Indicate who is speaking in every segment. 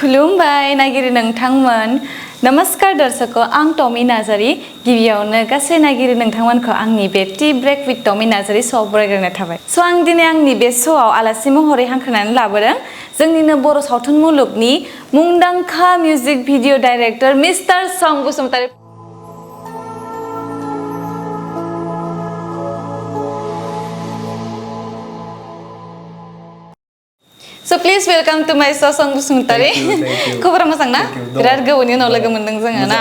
Speaker 1: खुलुमबाय नागिरि नोंथांमोन नमस्कार दर्शको आं टमी नार्जारी गिबियावनो गासै नागिरि नोंथांमोनखौ आंनि बे tea break with Tommy Narzary श'आव बरायग्रोनाय थाबाय स' आं दिनै आंनि बे श'आव आलासि महरै हांख्रायनानै लाबोदों जोंनिनो बर' सावथुन मुलुगनि मुंदांखा मिउजिक भिडिअ डाइरेक्टर मिस्टार सं Basumatary So please welcome to my show Song Basumatary. खबरा मोजां ना? बिराद गोबावनि उनाव लोगो मोनदों जोङो ना?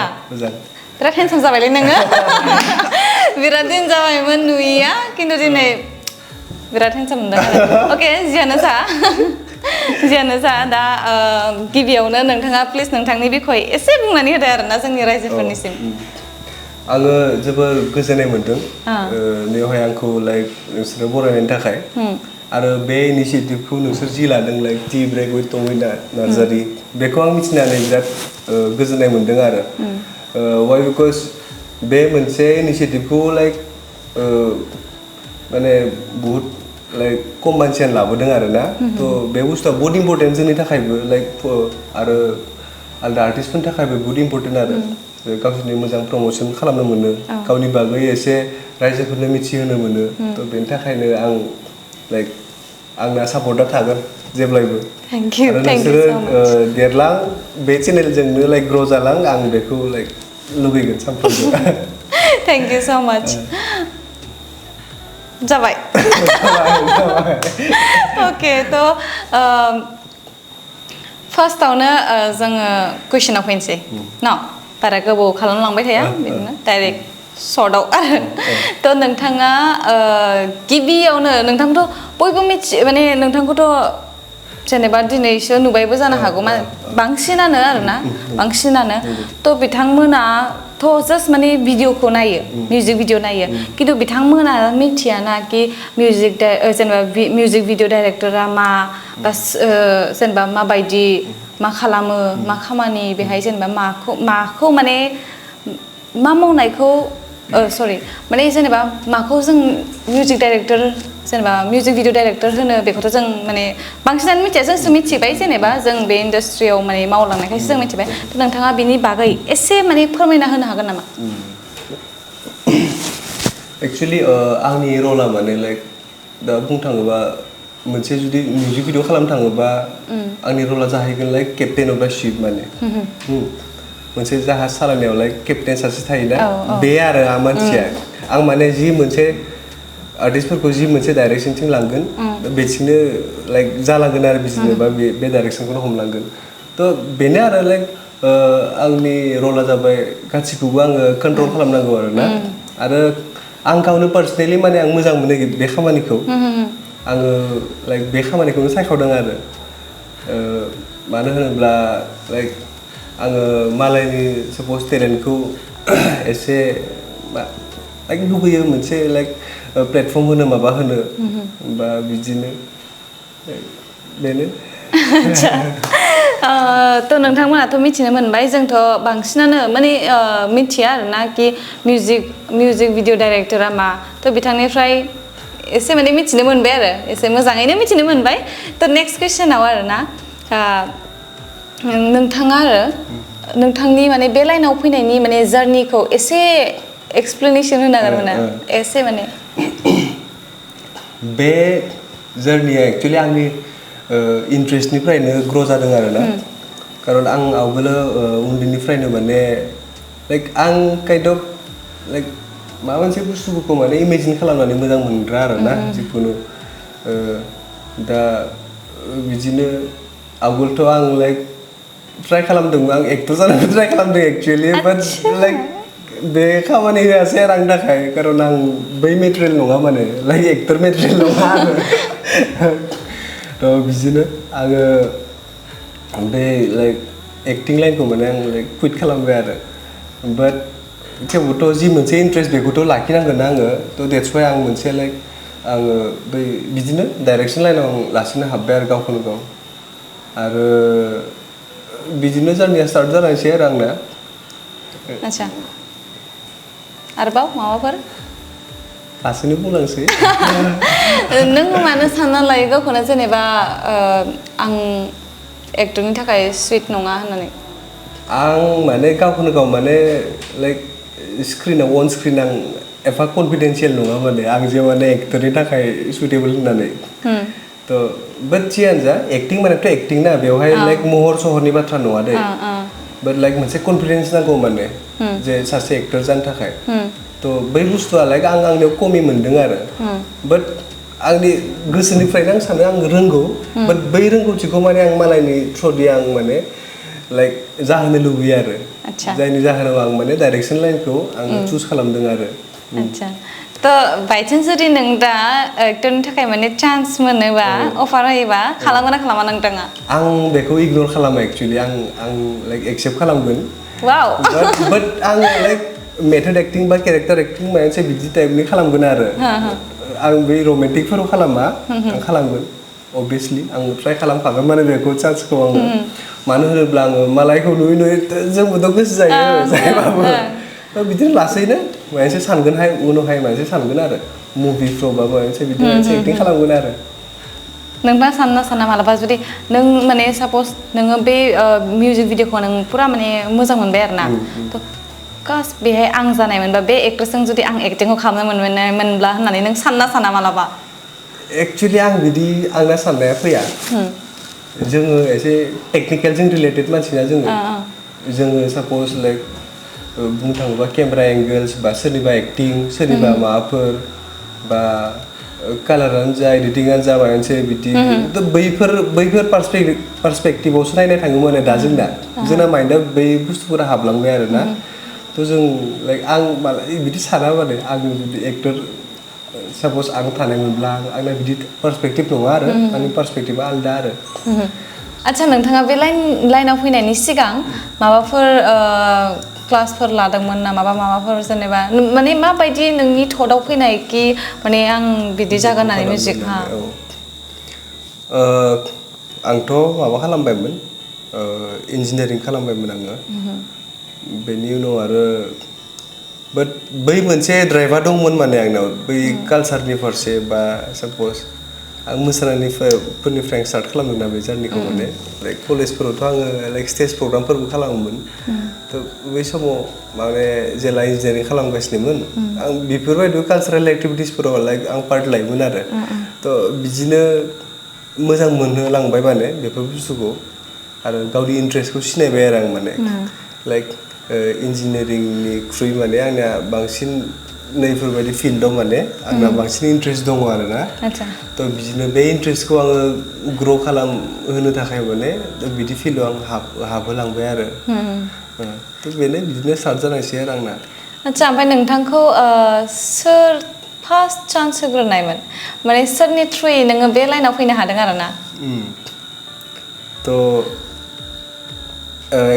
Speaker 1: बिराद हेन्डसाम जाबायलै नोङो। बिराद दिन जाबायमोन नुयिया खिन्थु दिनै बिराद हेन्डसाम मोनदों आरो। अके जियानो जा दा गिबियावनो नोंथाङा प्लिज नोंथांनि बिखय एसे बुंनानै होदो आरोना जोंनि रायजोफोरनिसिम।
Speaker 2: आङो जोबोर गोजोननाय मोनदों बेवहाय आंखौ लाइक नोंसोरो बरायनायनि थाखाय आरो बे इनिशिएटिभखौ नोंसोर जि लादों like tea break with Tommy Narzary बेखौ आं मिथिनानै बिराद गोजोननाय मोनदों आरो वाइ बिकज बे मोनसे इनिशिएटिभखौ लाइक माने बहुत लाइक खम मानसियानो लाबोदों आरो ना थ' बे बुस्थुआ बहुत इम्पर्टेन्ट जोंनि थाखायबो लाइक आरो आलदा आर्टिस्टफोरनि थाखायबो बहुत इम्पर्टेन्ट आरो गावसोरनि मोजां प्रम'सन खालामनो मोनो गावनि बागै एसे रायजोफोरनो मिथिहोनो मोनो थ' बेनि थाखायनो आं लाइक आंना सापर्टआ थागोन जेब्लायबो आरो नोंसोरो देरलां बे चेनेलजोंनो लाइक ग्र' जालां आं बेखौ लाइक लुगैगोन सानफ्रोमबो
Speaker 1: थेंक इउ सो माच जाबाय अके थ' फार्स्टआवनो जोङो कुइसनाव फैनोसै न' बारा गोबाव खालामलांबाय थाया बिदिनो डाइरेक्ट सर्टआव आरो थ' नोंथाङा गिबियावनो नोंथांखौथ' बयबो मिथियो माने नोंथांखौथ' जेनेबा दिनैसो नुबायबो जानो हागौ बांसिनानो आरोना बांसिनानो थ' बिथांमोनाथ' जास्ट माने भिडिअखौ नायो मिउजिक भिडिअ नायो खिन्थु बिथांमोना मिथियाना कि जेनेबा मिउजिक भिडिअ डाइरेक्टरा मा बा जेनेबा माबायदि मा खालामो मा खामानि बेहाय जेनेबा माखौ माने मा मावनायखौ सरि माने जेनेबा माखौ जों मिउजिक डाइरेक्टर जेनेबा मिउजिक भिडिअ डाइरेक्टर होनो बेखौथ' जों माने बांसिनानो मिथिया जोंसो मिथिबाय जेनेबा जों बे इन्डास्ट्रियाव माने मावलांनायखायसो जों मिथिबाय नोंथाङा बिनि बागै एसे माने फोरमायना होनो हागोन नामा
Speaker 2: एक्चुअलि आंनि रला माने लाइक दा बुंनो थाङोबा मोनसे जुदि मिउजिक भिडिअ खालामनो थाङोबा आंनि रला जाहैगोन like captain of the ship माने मोनसे जाहाज सालायनायाव लाइक केप्टेन सासे थायोना बे आरो आं मानसिया आं माने जि मोनसे आर्टिस्टफोरखौ जि मोनसे डाइरेक्सनथिं लांगोन बेथिंनो लाइक जालांगोन आरो बिदिनो बा बे डाइरेक्सनखौनो हमलांगोन थ' बेनो आरो लाइक आंनि रला जाबाय गासिखौबो आङो कन्ट्रल खालामनांगौ आरोना आरो आं गावनो पार्सनेलि माने आं मोजां मोनो बे खामानिखौ आङो लाइक बे खामानिखौनो सायख'दों आरो मानो होनोब्ला लाइक आङो मालायनि साप'ज टेलेन्टखौ एसे लाइक लुबैयो मोनसे लाइक प्लेटफर्म होनो माबा होनो बा बिदिनो बेनो
Speaker 1: थ' नोंथांमोनाथ' मिथिनो मोनबाय जोंथ' बांसिनानो माने मिथिया आरोना कि मिउजिक भिडिअ डाइरेक्टरा मा थ' बिथांनिफ्राय एसे माने मिथिनो मोनबाय आरो एसे मोजाङैनो मिथिनो मोनबाय थ' नेक्स्ट कुइसनाव आरोना नोंथाङा आरो नोंथांनि माने बे लाइनाव फैनायनि माने जार्निखौ एसे एक्सप्लेनेसन होनो हागोन मोना एसे माने
Speaker 2: बे जार्निया एक्चुअलि आंनि इन्ट्रेस्टनिफ्रायनो ग्र' जादों आरोना खारन आं आवगोलो उन्दैनिफ्रायनो माने लाइक आं काइन्ड अफ लाइक माबा मोनसे बुस्थुफोरखौ माने इमेजिन खालामनानै मोजां मोनग्रा आरोना जिखुनु दा बिदिनो आवगोलथ' आं लाइक ट्राइ खालामदोंमोन आं एक्टर जानोबो ट्राइ खालामदों एक्चुअलि बाट लाइक बे खामानि होआसै आरो आंनि थाखाय खारन आं बै मेटेरियेल नङा माने लाइक एक्टर मेटेरियेल नङा आरो थ' बिदिनो आङो बे लाइक एक्टिं लाइनखौ माने आं लाइक कुइट खालामबाय आरो बाट थेवबोथ' जि मोनसे इन्ट्रेस्ट बेखौथ' लाखिनांगोन ना आङो थ' देट्स वाइ आं मोनसे लाइक आङो बै बिदिनो डाइरेक्सन लाइनाव आं लासैनो हाब्बाय आरो गावखौनो गाव आरो बिदिनो जार्निया स्टार्ट जानायसै आरो आंना
Speaker 1: आच्छा आरोबाव माबाफोर
Speaker 2: लासैनो बुंलांसै
Speaker 1: नों मानो सानना लायो गावखौनो जेनेबा आं एक्टरनि थाखाय सुइट नङा होननानै
Speaker 2: आं माने गावखौनो गाव माने लाइक स्क्रिनाव अन स्क्रिन आं एफा कनफिडेन्सियेल नङा माने आं जे माने एक्टरनि थाखाय सुइटेबल होननानै थ' बाट जियानो जा एक्टिं मानेथ' एक्टिं ना बेवहाय लाइक महर सहरनि बाथ्रा नङा दे बाट लाइक मोनसे कनफिडेन्स नांगौ माने जे सासे एक्टर जानो थाखाय थ' बै बुस्थुआ लाइक आंनियाव कमि मोनदों आरो बाट आंनि गोसोनिफ्रायनो आं सानो आं रोंगौ बाट बै रोंगौथिखौ माने आं मालायनि थ्रुयै आं माने लाइक जाहोनो लुबैयो आरो जायनि जाहोनाव आं माने डाइरेक्सन लाइनखौ आं चुज खालामदों आरो
Speaker 1: आच्छा थ' बायचान्स जुदि नों दा एक्टरनि थाखाय माने चान्स मोनोबा अफार होयोबा खालामगोन ना खालामा नोंथाङा
Speaker 2: आं बेखौ इगनर खालामा एक्चुअलि आं लाइक एक्सेप्ट खालामगोन
Speaker 1: वाव
Speaker 2: बाट आं लाइक मेथड एक्टिं बा केरेक्टार एक्टिं माबा मोनसे बिदि टाइपनि खालामगोन आरो आं बै रमान्टिकफोराव खालामा आं खालामगोन अबभियासलि आं ट्राइ खालामखागोन माने बेखौ चान्सखौ आङो मानो होनोब्ला आङो मालायखौ नुयै नुयै जोंबोथ' गोसो जायो जायबाबो बिदिनो लासैनो माबा मोनसे सानगोनहाय उनावहाय माबा मोनसे सानगोन आरो मुभिफ्राव बा माबा मोनसे बिदिनो मोनसे एक्टिं खालामगोन आरो
Speaker 1: नोंथाङा साना मालाबा जुदि नों माने सापज नोङो बे मिउजिक भिडिअखौ नों पुरा माने मोजां मोनबाय आरो ना कास बेहाय आं जानाय मोनबा बे एक्ट्रेसजों जुदि आं एक्टिंखौ खालामनो मोनब्ला होननानै नों साना मालाबा
Speaker 2: एक्चुअली आं बिदि आंना साननाया फैया जोङो एसे टेक्निकेलजों रिलेटेड मानसिना जोङो सापज लाइक बुंनो थाङोबा केमेरा एंगोल्स बा सोरनिबा एक्टिं सोरनिबा माबाफोर बा कालारानो जा एडिटिंआनो जा माबा मोनसे बिदि बैफोर पार्सपेक्टिभावसो नायनो थाङो माने दा जोंना माइन्डआ बै बुस्थुफोरा हाबलांबाय आरो ना थ' जों लाइक आं मालाय बिदि साना माने आं जुदि एक्टर सापज आं थानायमोनब्ला आंना बिदि पार्सपेक्टिभ नङा आरो आंनि पार्सपेक्टिभा आलदा आरो
Speaker 1: आच्छा नोंथाङा बे लाइनाव फैनायनि सिगां माबाफोर क्लासफोर लादोंमोन ना माबाफोर जेनेबा माने माबायदि नोंनि थटआव फैनाय कि माने आं बिदि जागोन होननानै मिउजिक
Speaker 2: आंथ' माबा खालामबायमोन इन्जिनियारिं खालामबायमोन आङो बेनि उनाव आरो बाट बै मोनसे ड्राइभा दंमोन माने आंनाव बै कालसारनि फारसे बा सापज आं मोसानायफोरनिफ्राय आं स्टार्ट खालामदों ना बे जार्निखौ माने लाइक कलेजफोरावथ' आङो लाइक स्टेज प्रग्रामफोरबो खालामोमोन थ' बै समाव माने जेला इन्जिनियारिं खालामगासिनोमोन आं बेफोरबायदि कालसारेल एक्टिभिटिसफोराव लाइक आं पार्ट लायोमोन आरो थ' बिदिनो मोजां मोनहोलांबाय माने बेफोर बुस्थुखौ आरो गावनि इन्ट्रेस्टखौ सिनायबाय आरो आं माने लाइक इन्जिनियारिंनिख्रुइ माने आंना बांसिन नैफोरबायदि फिल्डआव माने आंना बांसिन इन्ट्रेस्ट दङ आरोना थ' बिदिनो बे इन्ट्रेस्टखौ आङो ग्र' खालामहोनो थाखाय माने बिदि फिल्डआव आं हाबहोलांबाय आरो थ' बेनो बिदिनो स्टार्ट जानायसै आरो आंना
Speaker 1: आच्छा ओमफ्राय नोंथांखौ सोर फार्स्ट चान्स होग्रोनायमोन माने सोरनि थ्रुयै नोङो बे लाइनाव फैनो हादों आरो ना
Speaker 2: थ'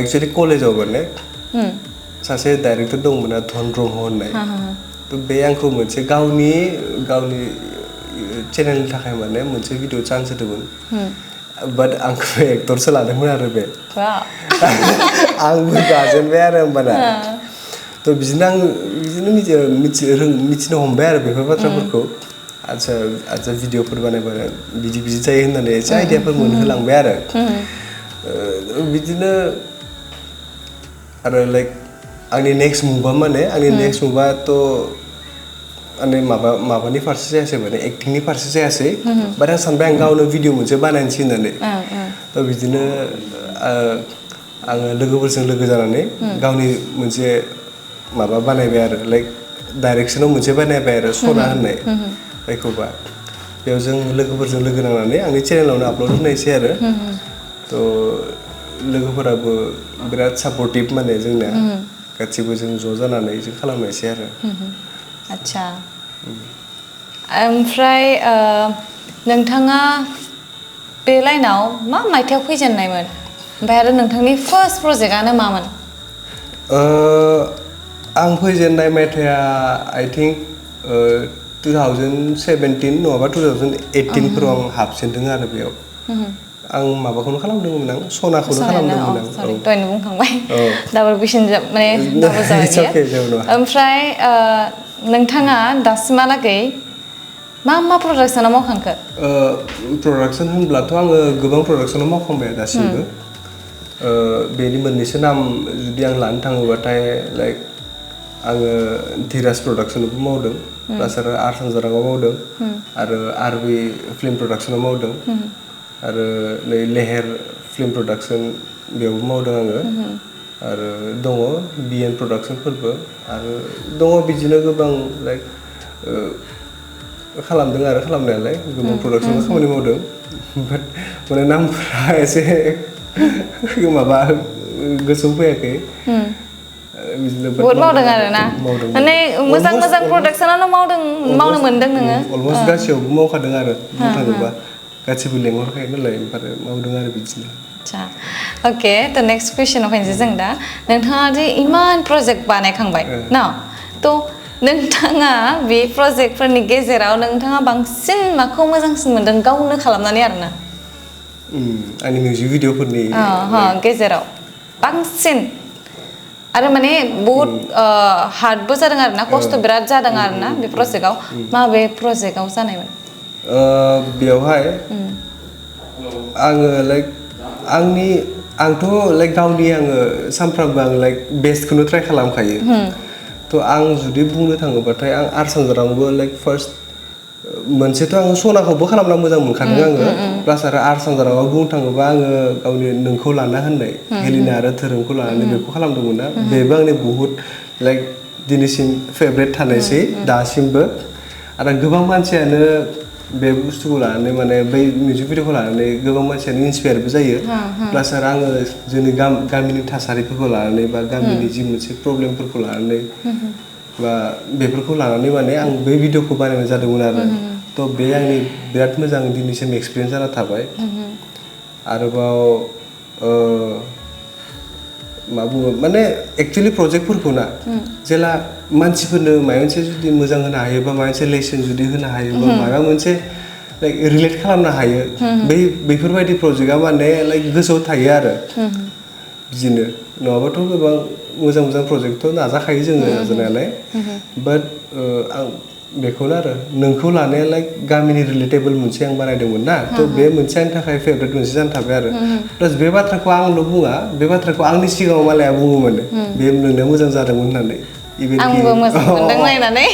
Speaker 2: एक्सुवेलि कलेजाव माने सासे डाइरेक्टर दंमोन धन ब्रह्म होननाय थ' बे आंखौ मोनसे गावनि चेनेलनि थाखाय माने मोनसे भिडिअ चान्स होदोंमोन बाट आंखौ एक्टरसो लादोंमोन आरो बे आंबो गाजेनबाय आरो होमबाना थ' बिदिनो आं मिथिनो हमबाय आरो बेफोर बाथ्राफोरखौ आच्छा भिडिअफोर बानायबानो बिदि जायो होननानै एसे आइडियाफोर मोनहोलांबाय आरो बिदिनो आरो लाइक आंनि नेक्स्ट मुभा थ' माने माबानि फारसे जायासै माने एक्टिंनि फारसे जायासै बाट आं सानबाय आं गावनो भिडिअ मोनसे बानायनोसै होननानै थ' बिदिनो आङो लोगोफोरजों लोगो जानानै गावनि मोनसे माबा बानायबाय आरो लाइक डाइरेक्सनाव मोनसे बानायबाय आरो सना होननाय जायखौबा बेयाव जों लोगोफोरजों लोगो नांनानै आंनि चेनेलावनो आपल'ड होनायसै आरो थ' लोगोफोराबो बिराद सापर्टिभ माने जोंना गासिबो जों ज' जानानै जों खालामनायसै आरो
Speaker 1: आच्छा ओमफ्राय नोंथाङा बे लाइनाव मा मायथाइयाव फैजेननायमोन ओमफ्राय आरो नोंथांनि फार्स्ट प्रजेक्टआनो मामोन
Speaker 2: आं फैजेननाय मायथाइया आइ थिंक 2017 नङाबा 2018 फोराव आं हाबजेनदों आरो बेयाव आं माबाखौनो खालामदोंमोन आं सनाखौनो खालामदोंमोन आं
Speaker 1: दहायनो बुंखांबाय डाबल कुइसन माने डाबल जाबाय ओमफ्राय नोंथाङा दासिमहालागै मा प्रडाक्शनाव मावखांखो?
Speaker 2: प्रडाक्शन होनब्लाथ' आङो गोबां प्रडाक्शनाव मावखांबाय दासिमबो बेनि मोननैसो नाम जुदि आं लानो थाङोबाथाय लाइक आङो धीराज प्रडाक्शनावबो मावदों प्लास आरो RSanzarangआव मावदों आरो आरबि फिल्म प्रडाक्शनाव मावदों आरो नै लेहेर फिल्म प्रडाक्शन बेयावबो मावदों आङो आरो दङ BN प्रडाक्शनफोरबो आरो दङ बिदिनो गोबां लाइक खालामदों आरो खालामनायालाय गोबां प्रडाक्शनाव खामानि मावदों बाट माने नामफोरा एसे माबा गोसोआव फैयाखै
Speaker 1: बहुत मावदों आरो ना माने मोजां प्रडाक्शनावनो मावनो मोनदों नोङो
Speaker 2: अलमोस्ट गासैयावबो मावखादों आरो बुंनो थाङोबा गासैबो लेंहरखायो नालाय ओमफ्राय मावदों आरो बिदिनो
Speaker 1: अच्छा ओके थ नेक्स्ट कुइसनाव फैनोसै जों दा नोंथाङा जे इमान प्रजेक्ट बानायखांबाय ना थ नोंथाङा बे प्रजेक्टफोरनि गेजेराव नोंथाङा बांसिन माखौ मोजांसिन मोनदों गावनो खालामनानै आरोना
Speaker 2: आंनि मिउजिक भिडिअफोरनि
Speaker 1: गेजेराव बांसिन आरो माने बहुत हार्डबो जादों आरोना खस्थ' बिराद जादों आरोना बे प्रजेक्टआव माबे प्रजेक्टआव जानायमोन
Speaker 2: बेवहाय आङो लाइक आंथ' लाइक गावनि आङो सानफ्रामबो आं लाइक बेस्टखौनो ट्राइ खालामखायो थ' आं जुदि बुंनो थाङोबाथाय आं RSanzarangबो लाइक फार्स्ट मोनसेथ' आङो सनाखौबो खालामना मोजां मोनखादों आङो प्लास आरो RSanzarangआव बुंनो थाङोबा आङो गावनि नोंखौ लाना होननाय हेलिना आरो धोरोमखौ लानानै बेखौ खालामदोंमोन ना बेबो आंनि बुहुत लाइक दिनैसिम फेभरेट थानायसै दासिमबो आरो गोबां मानसियानो बे बुस्थुखौ लानानै माने बै मिउजिक भिडिअखौ लानानै गोबां मानसियानो इन्सपायारबो जायो प्लास आरो आङो जोंनि गामिनि थासारिफोरखौ लानानै बा गामिनि जि मोनसे प्रब्लेमफोरखौ लानानै बा बेफोरखौ लानानै माने आं बै भिडिअखौ बानायनाय जादोंमोन आरो थ' बे आंनि बिराद मोजां दिनैसिम एक्सपिरियेन्स जाना थाबाय आरोबाव मा बुङो माने एक्चुअलि प्रजेक्टफोरखौ ना जेला मानसिफोरनो माबा मोनसे जुदि मोजां होनो हायो बा माबा मोनसे लेसन जुदि होनो हायो बा माबा मोनसे लाइक रिलेट खालामनो हायो बैफोरबायदि प्रजेक्टआ माने लाइक गोसोआव थायो आरो बिदिनो नङाबाथ' गोबां मोजां प्रजेक्टथ' नाजाखायो जोङो नाजानायालाय बाट आं बेखौनो आरो नोंखौ लानाया लाइक गामिनि रिलेटेबल मोनसे आं बानायदोंमोन ना थ' बे मोनसे आंनि थाखाय फेभरेट मोनसे जाना थाबाय आरो प्लास बे बाथ्राखौ आंल' बुङा बे बाथ्राखौ आंनि सिगाङाव मालाया बुङोमोन बे नोंनो मोजां जादोंमोन होननानै
Speaker 1: आंबो मोजां मोनदों नायनानै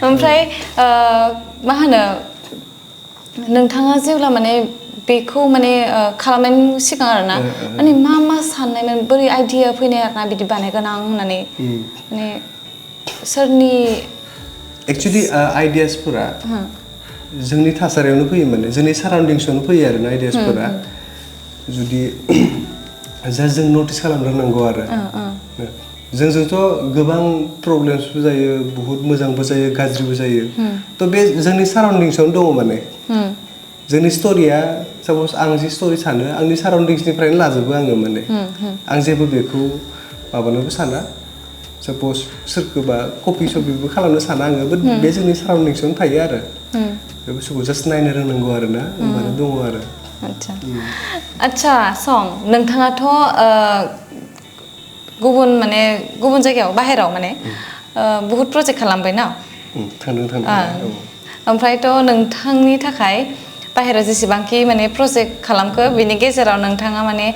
Speaker 1: ओमफ्राय मा होनो नोंथाङा जेब्ला माने बेखौ माने खालामनायनि सिगां आरोना माने मा साननायमोन बोरै आइडिया फैनाय आरोना बिदि बानायगोन आं होननानै माने सोरनि
Speaker 2: एक्चुअलि आइडियासफोरा जोंनि थासारियावनो फैयो माने जोंनि साराउन्डिंसआवनो फैयो आरोना आइडियासफोरा जुदि जों नटिस खालामनो रोंनांगौ आरो जोंजोंथ' गोबां प्रब्लेम्सबो जायो बुहुत मोजांबो जायो गाज्रिबो जायो थ' बे जोंनि साराउन्डिंसआवनो दङ माने जोंनि स्ट'रिया साप'ज आं जि स्ट'रि सानो आंनि साराउन्डिंसनिफ्रायनो लाजोबो आङो माने आं जेबो बेखौ माबानोबो साना साप'ज सोरखौबा कपि सपिबो खालामनो साना आङो बाट बे जोंनि साराउन्डिंसआवनो थायो आरो बे बुस्थुखौ जास्ट नायनो रोंनांगौ आरो ना होमबानो दङ आरो
Speaker 1: आच्छा सं नोंथाङाथ' गुबुन जायगायाव बाहेराव माने बहुत प्रजेक्ट खालामबाय ना
Speaker 2: थांदों
Speaker 1: ओमफ्रायथ' नोंथांनि थाखाय बाहेरायाव जेसेबांखि माने प्रजेक्ट खालामखो बिनि गेजेराव नोंथाङा माने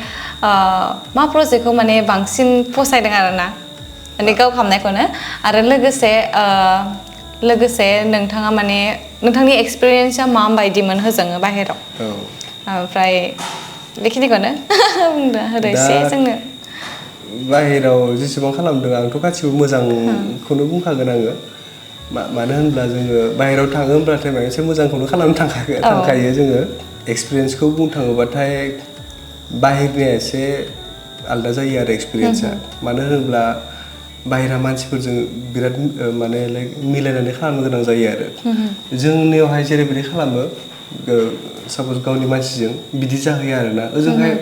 Speaker 1: मा प्रजेक्टखौ माने बांसिन फसायदों आरोना माने गाव खालामनायखौनो आरो लोगोसे नोंथाङा माने नोंथांनि एक्सपिरियेन्सआ माबायदिमोन होजोङो बाहेराव ओमफ्राय बेखिनिखौनो बुंना होदो एसे जोंनो
Speaker 2: बाहेराव जेसेबां खालामदों आंथ' गासिबो मोजांखौनो बुंखागोन आङो मानो होनब्ला जोङो बाहेराव थाङो होनब्लाथाय माबा मोनसे मोजांखौनो खालामनो थांखायो जोङो एक्सपिरियेन्सखौ बुंनो थाङोबाथाय बाहेरनिया एसे आलदा जायो आरो एक्सपिरियेन्सआ मानो होनोब्ला बाहेरा मानसिफोरजों बिराद माने लाइक मिलायनानै खालामनो गोनां जायो आरो जोंनियावहाय जेरैबायदि खालामो साप'ज गावनि मानसिजों बिदि जाहैयो आरोना ओजोंहाय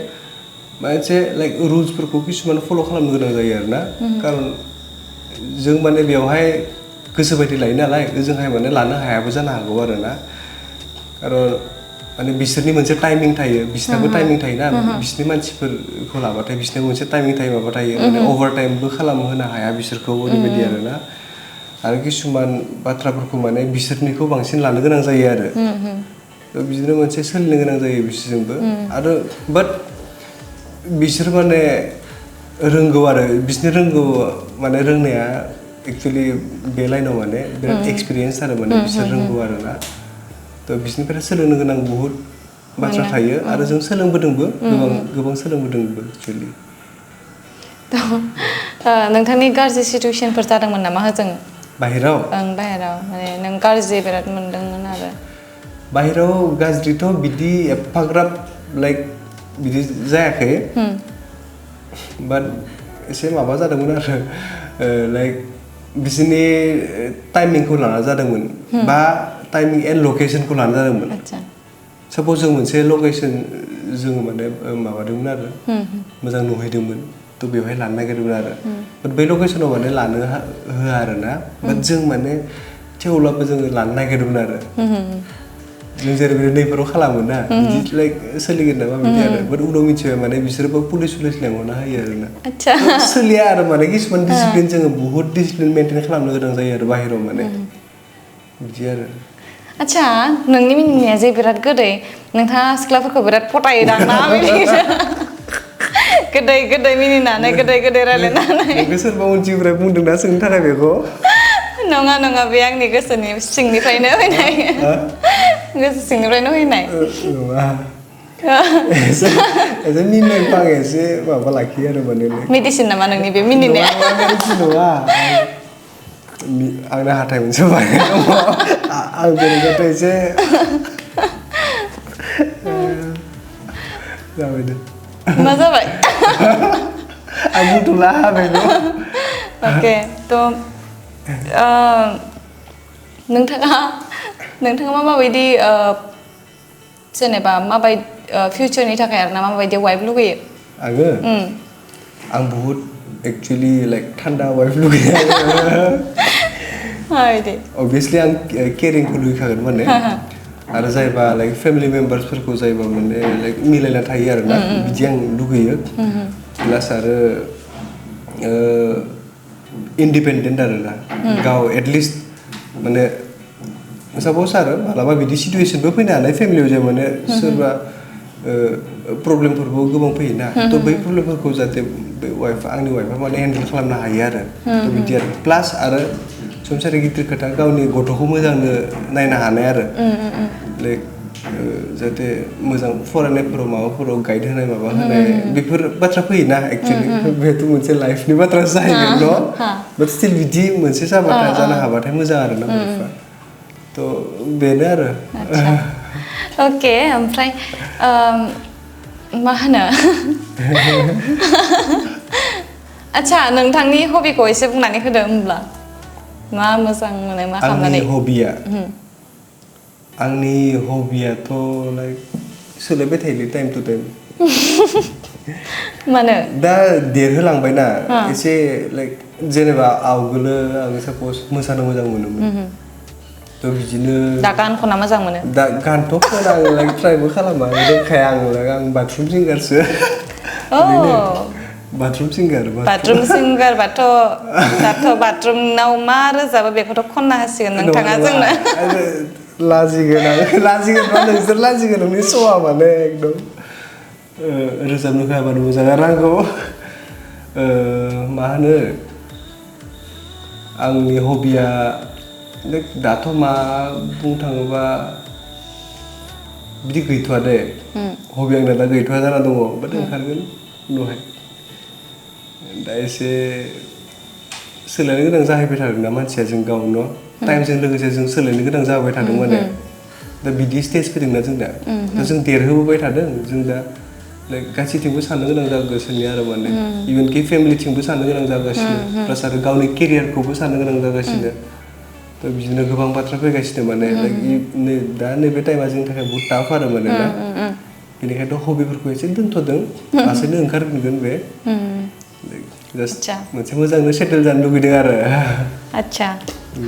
Speaker 2: मोनसे लाइक रुल्सफोरखौ किसुमान फल' खालामनो गोनां जायो आरोना खारन जों माने बेवहाय गोसोबायदि लायो नालाय ओजोंहाय माने लानो हायाबो जानो हागौ आरोना खारन माने बिसोरनि मोनसे टाइमिं थायो बिसोरनाबो टाइमिं थायोना बिसोरनि मानसिफोरखौ लाबाथाय बिसोरना मोनसे टाइमिं थायो माबा थायो माने अभार टाइमबो खालामहोनो हाया बिसोरखौ ओरैबायदि आरोना आरो किसुमान बाथ्राफोरखौ माने बिसोरनिखौ बांसिन लानो गोनां जायो आरो बिदिनो मोनसे सोलिनो गोनां जायो बिसोरजोंबो आरो बाट बिसोर माने रोंगौ आरो बिसोरनि रोंगौ माने रोंनाया एक्चुअलि बे लाइनाव माने बिराद एक्सपिरियेन्स आरो माने बिसोर रोंगौ आरो ना थ' बिसोरनिफ्राय सोलोंनो गोनां बहुद बाथ्रा थायो आरो जों सोलोंबोदोंबो गोबां सोलोंबोदोंबो एक्चुअलि
Speaker 1: नोंथांनि गाज्रि सिटुएसनफोर जादोंमोन नामा होजों
Speaker 2: बाहेराव
Speaker 1: बाहेराव माने नों गाज्रि बिराद मोनदोंमोन आरो
Speaker 2: बाहेराव गाज्रिथ' बिदि एफाग्राब लाइक बिदि जायाखै बाट एसे माबा जादोंमोन आरो लाइक बिसोरनि टाइमिंखौ लाना जादोंमोन बा टाइमिं एन्ड लकेसनखौ लाना जादोंमोन साप'ज जों मोनसे लकेसन जोङो माने माबादोंमोन आरो मोजां नुहैदोंमोन थ' बेवहाय लानो नागिरदोंमोन आरो बाट बै लकेसनाव माने लानो होआ आरो ना बाट जों माने थेवब्लाबो जोङो लानो नागिरदोंमोन आरो जों जेरैबायदि नैफोराव खालामो ना बिदि लाइक सोलिगोन नामा बिदि आरो बाट उनाव मिथिबाय माने बिसोरबो पुलिस लेंहरना होयो आरो ना सोलिया आरो माने किसुमान डिसिप्लिन जोङो बुहुत डिसिप्लिन मेनटेन खालामनो गोनां जायो आरो बाहेराव माने बिदि आरो
Speaker 1: आच्छा नोंनि मिनिनाया जे बिराद गोदै नोंथाङा सिख्लाफोरखौ बिराद फटायोदां ना गोदै मिनिनानै गोदै रायलायनानै
Speaker 2: नोंखौ सोरबा उनथिंनिफ्राय बुंदोंना सोंनो थाखाय बेखौ
Speaker 1: नङा बे आंनि गोसोनि सिंनिफ्रायनो फैनाय गोसो सिंनिफ्रायनो फैनाय
Speaker 2: नङा एसे मिनिनायखौ आं एसे माबा लाखियो आरो माने
Speaker 1: मेडिसिन नामा नोंनि बे मिनिनाया
Speaker 2: नङा आंना हाथाय मोनसे बायनाय दङ आं बेनिखायथ' एसे जाबाय दे
Speaker 1: मा जाबाय
Speaker 2: आं बुंथ'ला बेखौ
Speaker 1: अके थ' नोंथाङा माबायदि जेनेबा माबायदि फिउचारनि थाखाय आरो ना माबायदि वाइफ लुगैयो
Speaker 2: आङो आं बुहुत एक्चुअलि लाइक थान्दा वाइफ लुगैयो अबभियासलि आं केरिंखौ लुगैखागोन माने आरो जायबा लाइक फेमिलि मेम्बार्सफोरखौ जायबा माने लाइक मिलायना थायो आरो ना बिदि आं लुगैयो प्लास आरो इन्डिपेन्डेन्ट आरो ना गाव एटलिस्ट माने साप'ज आरो मालाबा बिदि सिटुएसनबो फैनो हानाय फेमिलियाव जे माने सोरबा प्रब्लेमफोरबो गोबां फैयोना थ' बै प्रब्लेमफोरखौ जाहाथे आंनि वाइफआ माने हेन्डेल खालामनो हायो आरो थ' बिदि आरो प्लास आरो संसारि गिदिर खोथा गावनि गथ'खौ मोजांनो नायनो हानाय आरो लाइक जाहाथे मोजां फरायनायफोराव माबाफोराव गाइड होनाय माबा होनाय बेफोर बाथ्रा फैयोना एक्चुअलि बेथ' मोनसे लाइफनि बाथ्रा जाहैगोन न' बाट स्टिल बिदि मोनसे जाबाथाय जानो हाबाथाय मोजां आरो ना वाइफआ थ' बेनो आरो
Speaker 1: अके ओमफ्राय मा होनो आच्छा नोंथांनि हबिखौ एसे बुंनानै होदो होमब्ला मा मोजां मोनो मा खालामनानै
Speaker 2: आंनि हबियाथ' लाइक सोलायबाय थायोलै टाइम टु टाइम
Speaker 1: मानो
Speaker 2: दा देरहोलांबायना एसे लाइक जेनेबा आवगोलो आं साप'ज मोसानो मोजां मोनोमोन थ' बिदिनो
Speaker 1: दा गान खनना मोजां मोनो
Speaker 2: दा गानथ' खना आं लाइक ट्राइबो खालामा रोंखाया आं बाथरुम सिंगारसो बाथरुम
Speaker 1: सिंगारबाथ' दाथ' बाथरुमाव मा रोजाबो बेखौथ' खनना होसिगोन नोंथाङा जोंनो
Speaker 2: लाजिगोन नोंसोर लाजिगोन नोंनि स'आ माने एकदम रोजाबनो होआबानो मोजां आरो आंखौ मा होनो आंनि हबिया दाथ' मा बुंनो थाङोबा बिदि गैथ'आ दे हबि आंना दा गैथ'आ जाना दङ बाट ओंखारगोन उनावहाय दा एसे सोलायनो गोनां जाहैबाय थादों ना मानसिया जों गावनो टाइमजों लोगोसे जों सोलायनो गोनां जाबाय थादों माने दा बिदि स्टेज फैदोंना जों दा जों देरहोबोबाय थादों जों दा लाइक गासैथिंबो साननो गोनां जागासिनो आरो माने इभेनकि फेमिलिथिंबो साननो गोनां जागासिनो प्लास आरो गावनि केरियारखौबो साननो गोनां जागासिनो थ' बिदिनो गोबां बाथ्रा फैगासिनो माने लाइक दा नैबे टाइमा जोंनि थाखाय बहुत टाफ आरो माने ना बेनिखायनोथ' हबिफोरखौ एसे दोनथ'दों लासैनो ओंखारफिनगोन बे जास्ट मोनसे मोजांनो सेटेल जानो लुगैदों आरो
Speaker 1: आच्छा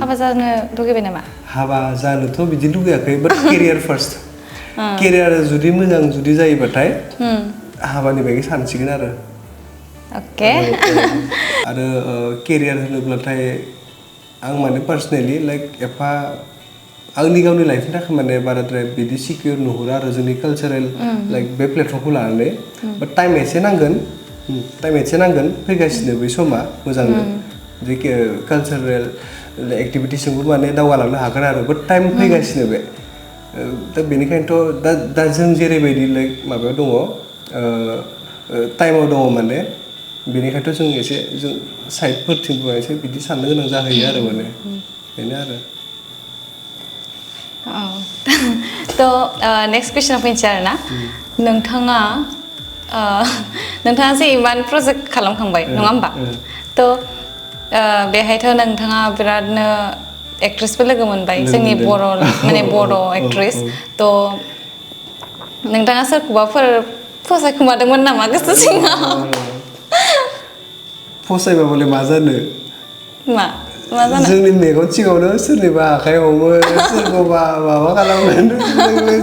Speaker 1: हाबा जानो लुगैबाय नामा
Speaker 2: हाबा जानोथ' बिदि लुगैयाखै बाट केरियार फार्स्ट केरियार जुदि मोजां जुदि जायोबाथाय हाबानि बागै सानसिगोन आरो
Speaker 1: अके
Speaker 2: आरो केरियार होनोब्लाथाय आं माने पार्सनेलि लाइक एफा आंनि गावनि लाइफनि थाखाय माने बाराद्राय बिदि सिकिउर नुहुरा आरो जोंनि कालचारेल लाइक बे प्लेटफर्मखौ लानानै बाट टाइम एसे नांगोन फैगासिनो बै समा मोजांनो जे कालचारेल एक्टिभिटिसजोंबो माने दावगालांनो हागोन आरो बाट टाइम फैगासिनो बे दा बेनिखायनोथ' दा जों जेरैबायदि लाइक माबायाव दङ टाइमाव दङ माने बेनिखायनोथ' जों एसे जों साइडफोरथिंबो एसे बिदि साननो गोनां जाहैयो आरो माने बेनो आरो
Speaker 1: थ' नेक्स्ट कुइसनाव फैनोसै आरोना नोंथाङा जे इमान प्रजेक्ट खालामखांबाय नङा होमबा थ' बेहायथ' नोंथाङा बिरादनो एक्ट्रेसबो लोगो मोनबाय जोंनि बर' माने बर' एक्ट्रेस थ' नोंथाङा सोरखौबाफोर फसायखुमादोंमोन नामा गोसो सिङाव
Speaker 2: फसायबाबोलाय मा जानो
Speaker 1: मा जानो
Speaker 2: जोंनि मेगन सिगाङावनो सोरनिबा आखाइ हमो सोरखौबा माबा खालामो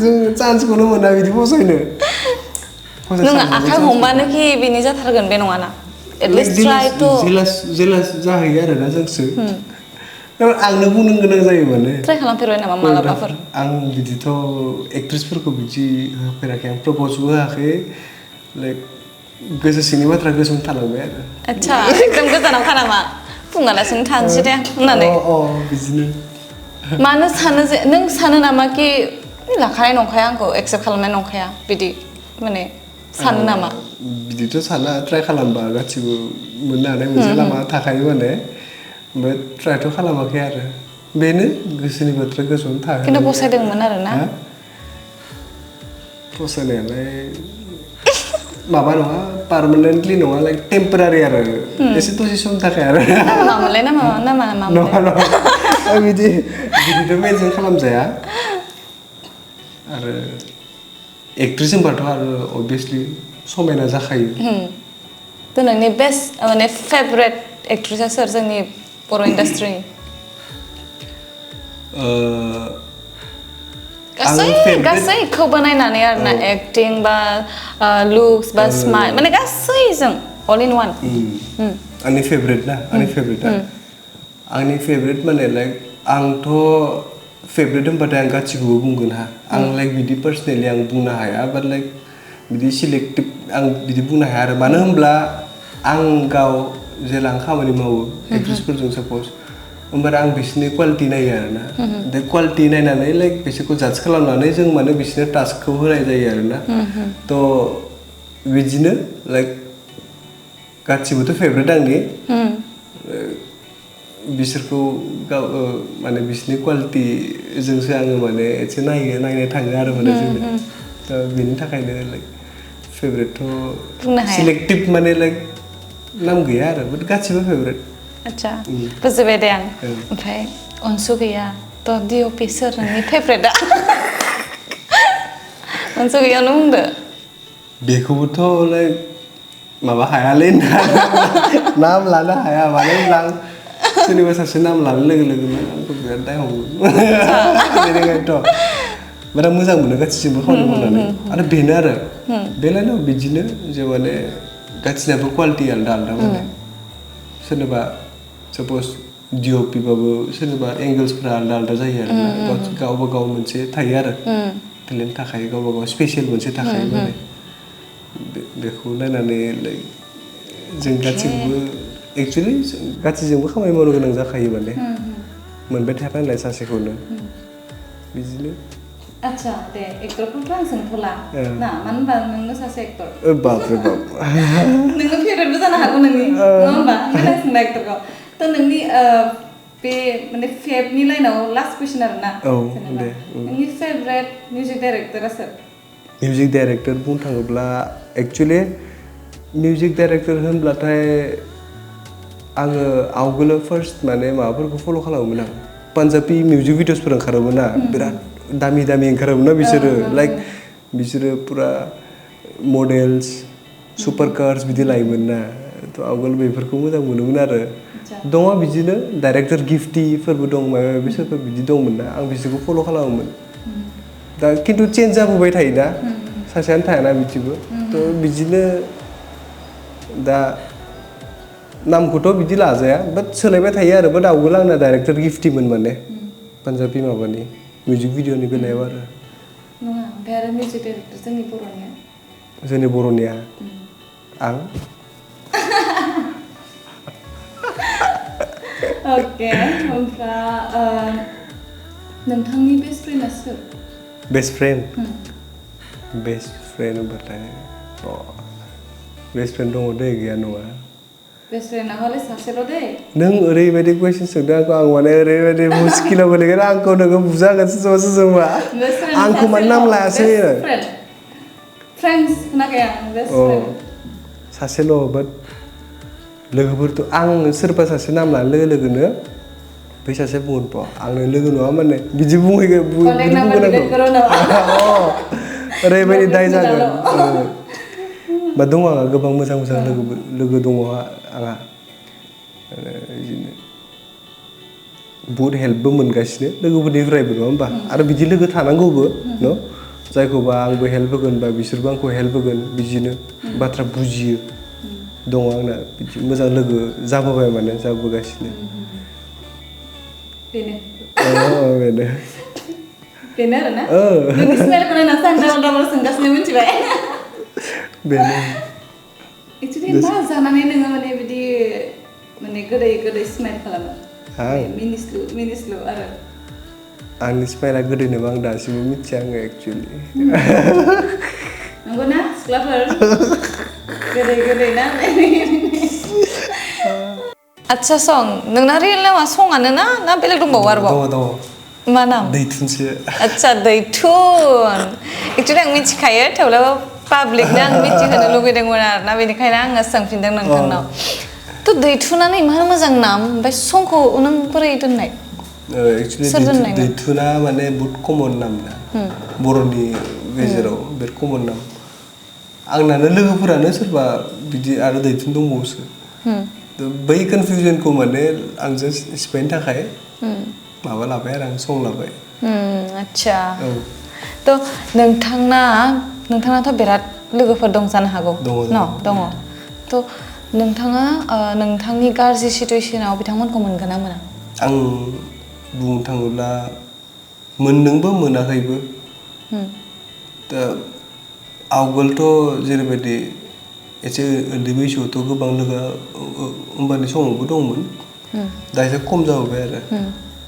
Speaker 2: जों चान्सखौनो मोना बिदि फसायनो
Speaker 1: नों आखाइ हमबानोखि बिनि जाथारगोन बे नङाना एटलिस्ट ट्राइ टु
Speaker 2: जेलास जाहैयो आरोना जोंसो आंनो बुंनो गोनां जायो माने
Speaker 1: ट्राइ खालामफेरबाय नामा मालाबाफोर
Speaker 2: आं बिदिथ' एक्ट्रेसफोरखौ बिदि होफेराखै आं प्रप'जबो होआखै लाइक गोसो सिंनि बाथ्रा गोसोआवनो थालांबाय आरो
Speaker 1: आच्छा एकदम गोजानावखा नामा फुङालासिनो थानोसै दे होननानै
Speaker 2: बिदिनो
Speaker 1: मानो सानो जे नों सानो नामा कि लाखानाय नंखाया आंखौ एक्सेप्ट खालामनाय नंखाया बिदि माने सानो नामा
Speaker 2: बिदिथ' साना ट्राइ खालामबा गासिबो मोननो हानाय मोनसे लामा थाखायो माने ओमफ्राय ट्राइथ' खालामाखै आरो बेनो गोसोनि बाथ्रा गोसोआवनो थागोन
Speaker 1: खिन्थु फसायदोंमोन आरोना
Speaker 2: फसायनायालाय माबा नङा पार्मानेन्टलि नङा लाइक टेम्परारि आरो एसे दसे समनि थाखाय आरो
Speaker 1: मामोनलाय नामा
Speaker 2: बिदिथ' मेनसन खालामजाया आरो एक्ट्रेस होनबाथ' आरो अभियासलि समायना जाखायो
Speaker 1: थ' नोंनि बेस्ट माने फेभरेट एक्ट्रेसा सोर जोंनि बर' इन्डास्ट्रिनि गासैखौबो नायनानै आरोना एक्टिं बा लुक्स बा स्माइल माने गासैजों अल इन वान
Speaker 2: आंनि फेभरेट माने लाइक आंथ' फेभरेट होनबाथाय आं गासिखौबो बुंगोन आं लाइक बिदि पार्सनेलि आं बुंनो हाया बाट लाइक बिदि सिलेक्टिभ आं बिदि बुंनो हाया आरो मानो होनब्ला आं गाव जेला आं खामानि मावो एक्ट्रेसफोरजों साप'ज होमबाना आं बिसोरनि क्वालिटि नायो आरोना दा क्वालिटि नायनानै लाइक बिसोरखौ जाज खालामनानै जों माने बिसोरनो टास्कखौ होनाय जायो आरोना थ' बिदिनो लाइक गासिबोथ' फेभरेट आंनि बिसोरखौ गाव माने बिसोरनि क्वालिटिजोंसो आङो माने एसे नायनो थाङो आरो माने जोङो दा बेनि थाखायनो लाइक फेभरेटथ' सिलेक्टिभ माने लाइक नाम गैया आरो बाट गासिबो फेभरेट
Speaker 1: आच्छा बुजिबाय दे आं ओमफ्राय अनसु गैया थ' डिअपि सोर नोंनि फेभरेटआ अनसु गैयानो बुंदो
Speaker 2: बेखौबोथ' लाइक माबा हायालै नाम लानो हाया मानो होनब्ला आं सोरनिबा सासे नाम लानाय लोगो लोगोनो आंखौ बिराद दाय हमो बेनिखायनोथ' बिराद मोजां मोनो गासिबो खामानि मावनानै आरो बेनो आरो बे लाइनाव बिदिनो जे माने गासिनाबो क्वालिटि आलदा आलदा माने सोरनोबा साप'ज डिअपि बाबो सोरनोबा एंगोल्सफ्रा आलदा आलदा जायो आरोना गावबा गाव मोनसे थायो आरो टेलेन्ट थाखायो गावबा गाव स्पेसियेल मोनसे थाखायो माने बेखौ नायनानै लाइक जों गासिबो एक्सुवेलि गासिजोंबो खामानि मावनो गोनां जाखायो माने मोनबाय थाया नालाय सासेखौनो बिदिनो
Speaker 1: आच्छा दे एक्टरखौथ' आं सोंथ'ला ना मानो होनबा नोंनो सासे एक्टर
Speaker 2: बापरे बाप
Speaker 1: नोंनो फेभरेटबो जानो हागौ नोंनि नङा होमबा ओंखायनो आं सोंबाय एक्टरखौ थ' नोंनि बे माने फेभनि लाइनाव लास्ट कुइसन आरोना जेनेबा नोंनि फेभरेट मिउजिक डाइरेक्टरा सोर
Speaker 2: मिउजिक डाइरेक्टर बुंनो थाङोब्ला एक्सुवेलि मिउजिक डाइरेक्टर होनब्लाथाय आङो आवगोलो फार्स्ट माने माबाफोरखौ फल' खालामोमोन आं पान्जाबि मिउजिक भिडिअसफोर ओंखारोमोन ना बिराद दामि ओंखारोमोन ना बिसोरो लाइक बिसोरो पुरा मडेल्स सुपार कार्स बिदि लायोमोन ना थ' आवगोल बेफोरखौ मोजां मोनोमोन आरो दङ बिदिनो डाइरेक्टर गिफ्टिफोरबो दं माबा माबि सोरबा बिदि दंमोन ना आं बिसोरखौ फल' खालामोमोन दा खिन्थु चेन्ज जाबोबाय थायोना सासेयानो थायाना बिदिबो थ' बिदिनो दा नामखौथ' बिदि लाजाया बाट सोलायबाय थायो आरो बाट आवगोल आंना डाइरेक्टर गिफ्टिमोन माने पान्जाबि माबानि मिउजिक भिडिअनि बेलायाव आरो
Speaker 1: नङा ओमफ्राय आरो मिउजिक डाइरेक्टर
Speaker 2: जोंनि बर'निया आं
Speaker 1: अके ओमफ्राय नोंथांनि बेस्ट फ्रेन्डआ सोर
Speaker 2: बेस्ट फ्रेन्ड होनबाथाय बेस्ट फ्रेन्ड दङ दै गैया नङा
Speaker 1: बेस्ट फ्रेन्डआ हले सासेल' दै
Speaker 2: नों ओरैबायदि कुइसन सोंदों आंखौ आं माने ओरैबायदि मुस्किलाव गोलैगोन आंखौ नोङो बुजागोनसो सोरबा आंखौ माने नाम लायासै
Speaker 1: फ्रेन्डस खोनाखै आं बेस्ट फ्रेन्ड
Speaker 2: सासेल' बाट लोगोफोरथ' आं सोरबा सासे नाम लानो लोगोनो बै सासे बुंगोनथ' आंनो लोगो नङा माने बिदि बुंहैगोन ओरैबायदि दाय जागोन बा दङ आंहा गोबां मोजां लोगो दङ आंहा बिदिनो बहुद हेल्पबो मोनगासिनो लोगोफोरनिफ्रायबो नङा होमबा आरो बिदि लोगो थानांगौबो न' जायखौबा आंबो हेल्प होगोन बा बिसोरबो आंखौ हेल्प होगोन बिदिनो बाथ्रा बुजियो दङ आंना बिदि मोजां लोगो जाबोबाय माने जाबोगासिनो
Speaker 1: बेनो आरोना नोंनि स्माइलखौ नायनासो आं डाबल सोंगासिनो मिथिबाय
Speaker 2: बेनो
Speaker 1: एक्चुअलि मा जानानै नोङो माने बिदि माने गोदै स्माइल खालामो मिनिस्लु आरो
Speaker 2: आंनि स्माइला गोदैनोबा आं दासिमबो मिथिया आङो एक्चुअलि
Speaker 1: नंगौना सिख्लाफोर गोदै ना आच्छा सं नोंना रियेल नामा सङानो ना बेलेग दंबावो आरोबाव
Speaker 2: दङ
Speaker 1: मा नाम
Speaker 2: दैथुनसो
Speaker 1: आच्छा दैथुन एक्चुअलि आं मिथिखायो थेवब्लाबो पाब्लिकनो आं मिथिहोनो लुगैदोंमोन आरोना बेनिखायनो आङो सोंफिनदों नोंथांनाव थ' दैथुनानै इमान मोजां नाम ओमफ्राय संखौ नों बोरै दोननाय
Speaker 2: एक्चुअलि दैथुना माने बहुत कमन नाम ना बर'नि गेजेराव बिराद कमन नाम आंनानो लोगोफोरानो सोरबा बिदि आरो दैथुन दंबावोसो बै कनफिउजनखौ माने आं जास्ट सिफायनो थाखाय माबा लाबाय आरो आं सं लाबाय
Speaker 1: आच्छा थ' नोंथाङाथ' बिराद लोगोफोर दं जानो हागौ दङ थ' नोंथाङा नोंथांनि गाज्रि सिटुएसनाव बिथांमोनखौ मोनगोन ना मोना
Speaker 2: आं बुंनो थाङोब्ला मोनदोंबो मोनाखैबो दा आवगोलथ' जेरैबायदि एसे उन्दै बैसोआवथ' गोबां लोगो होमबानि समावबो दंमोन दा एसे खम जाबोबाय आरो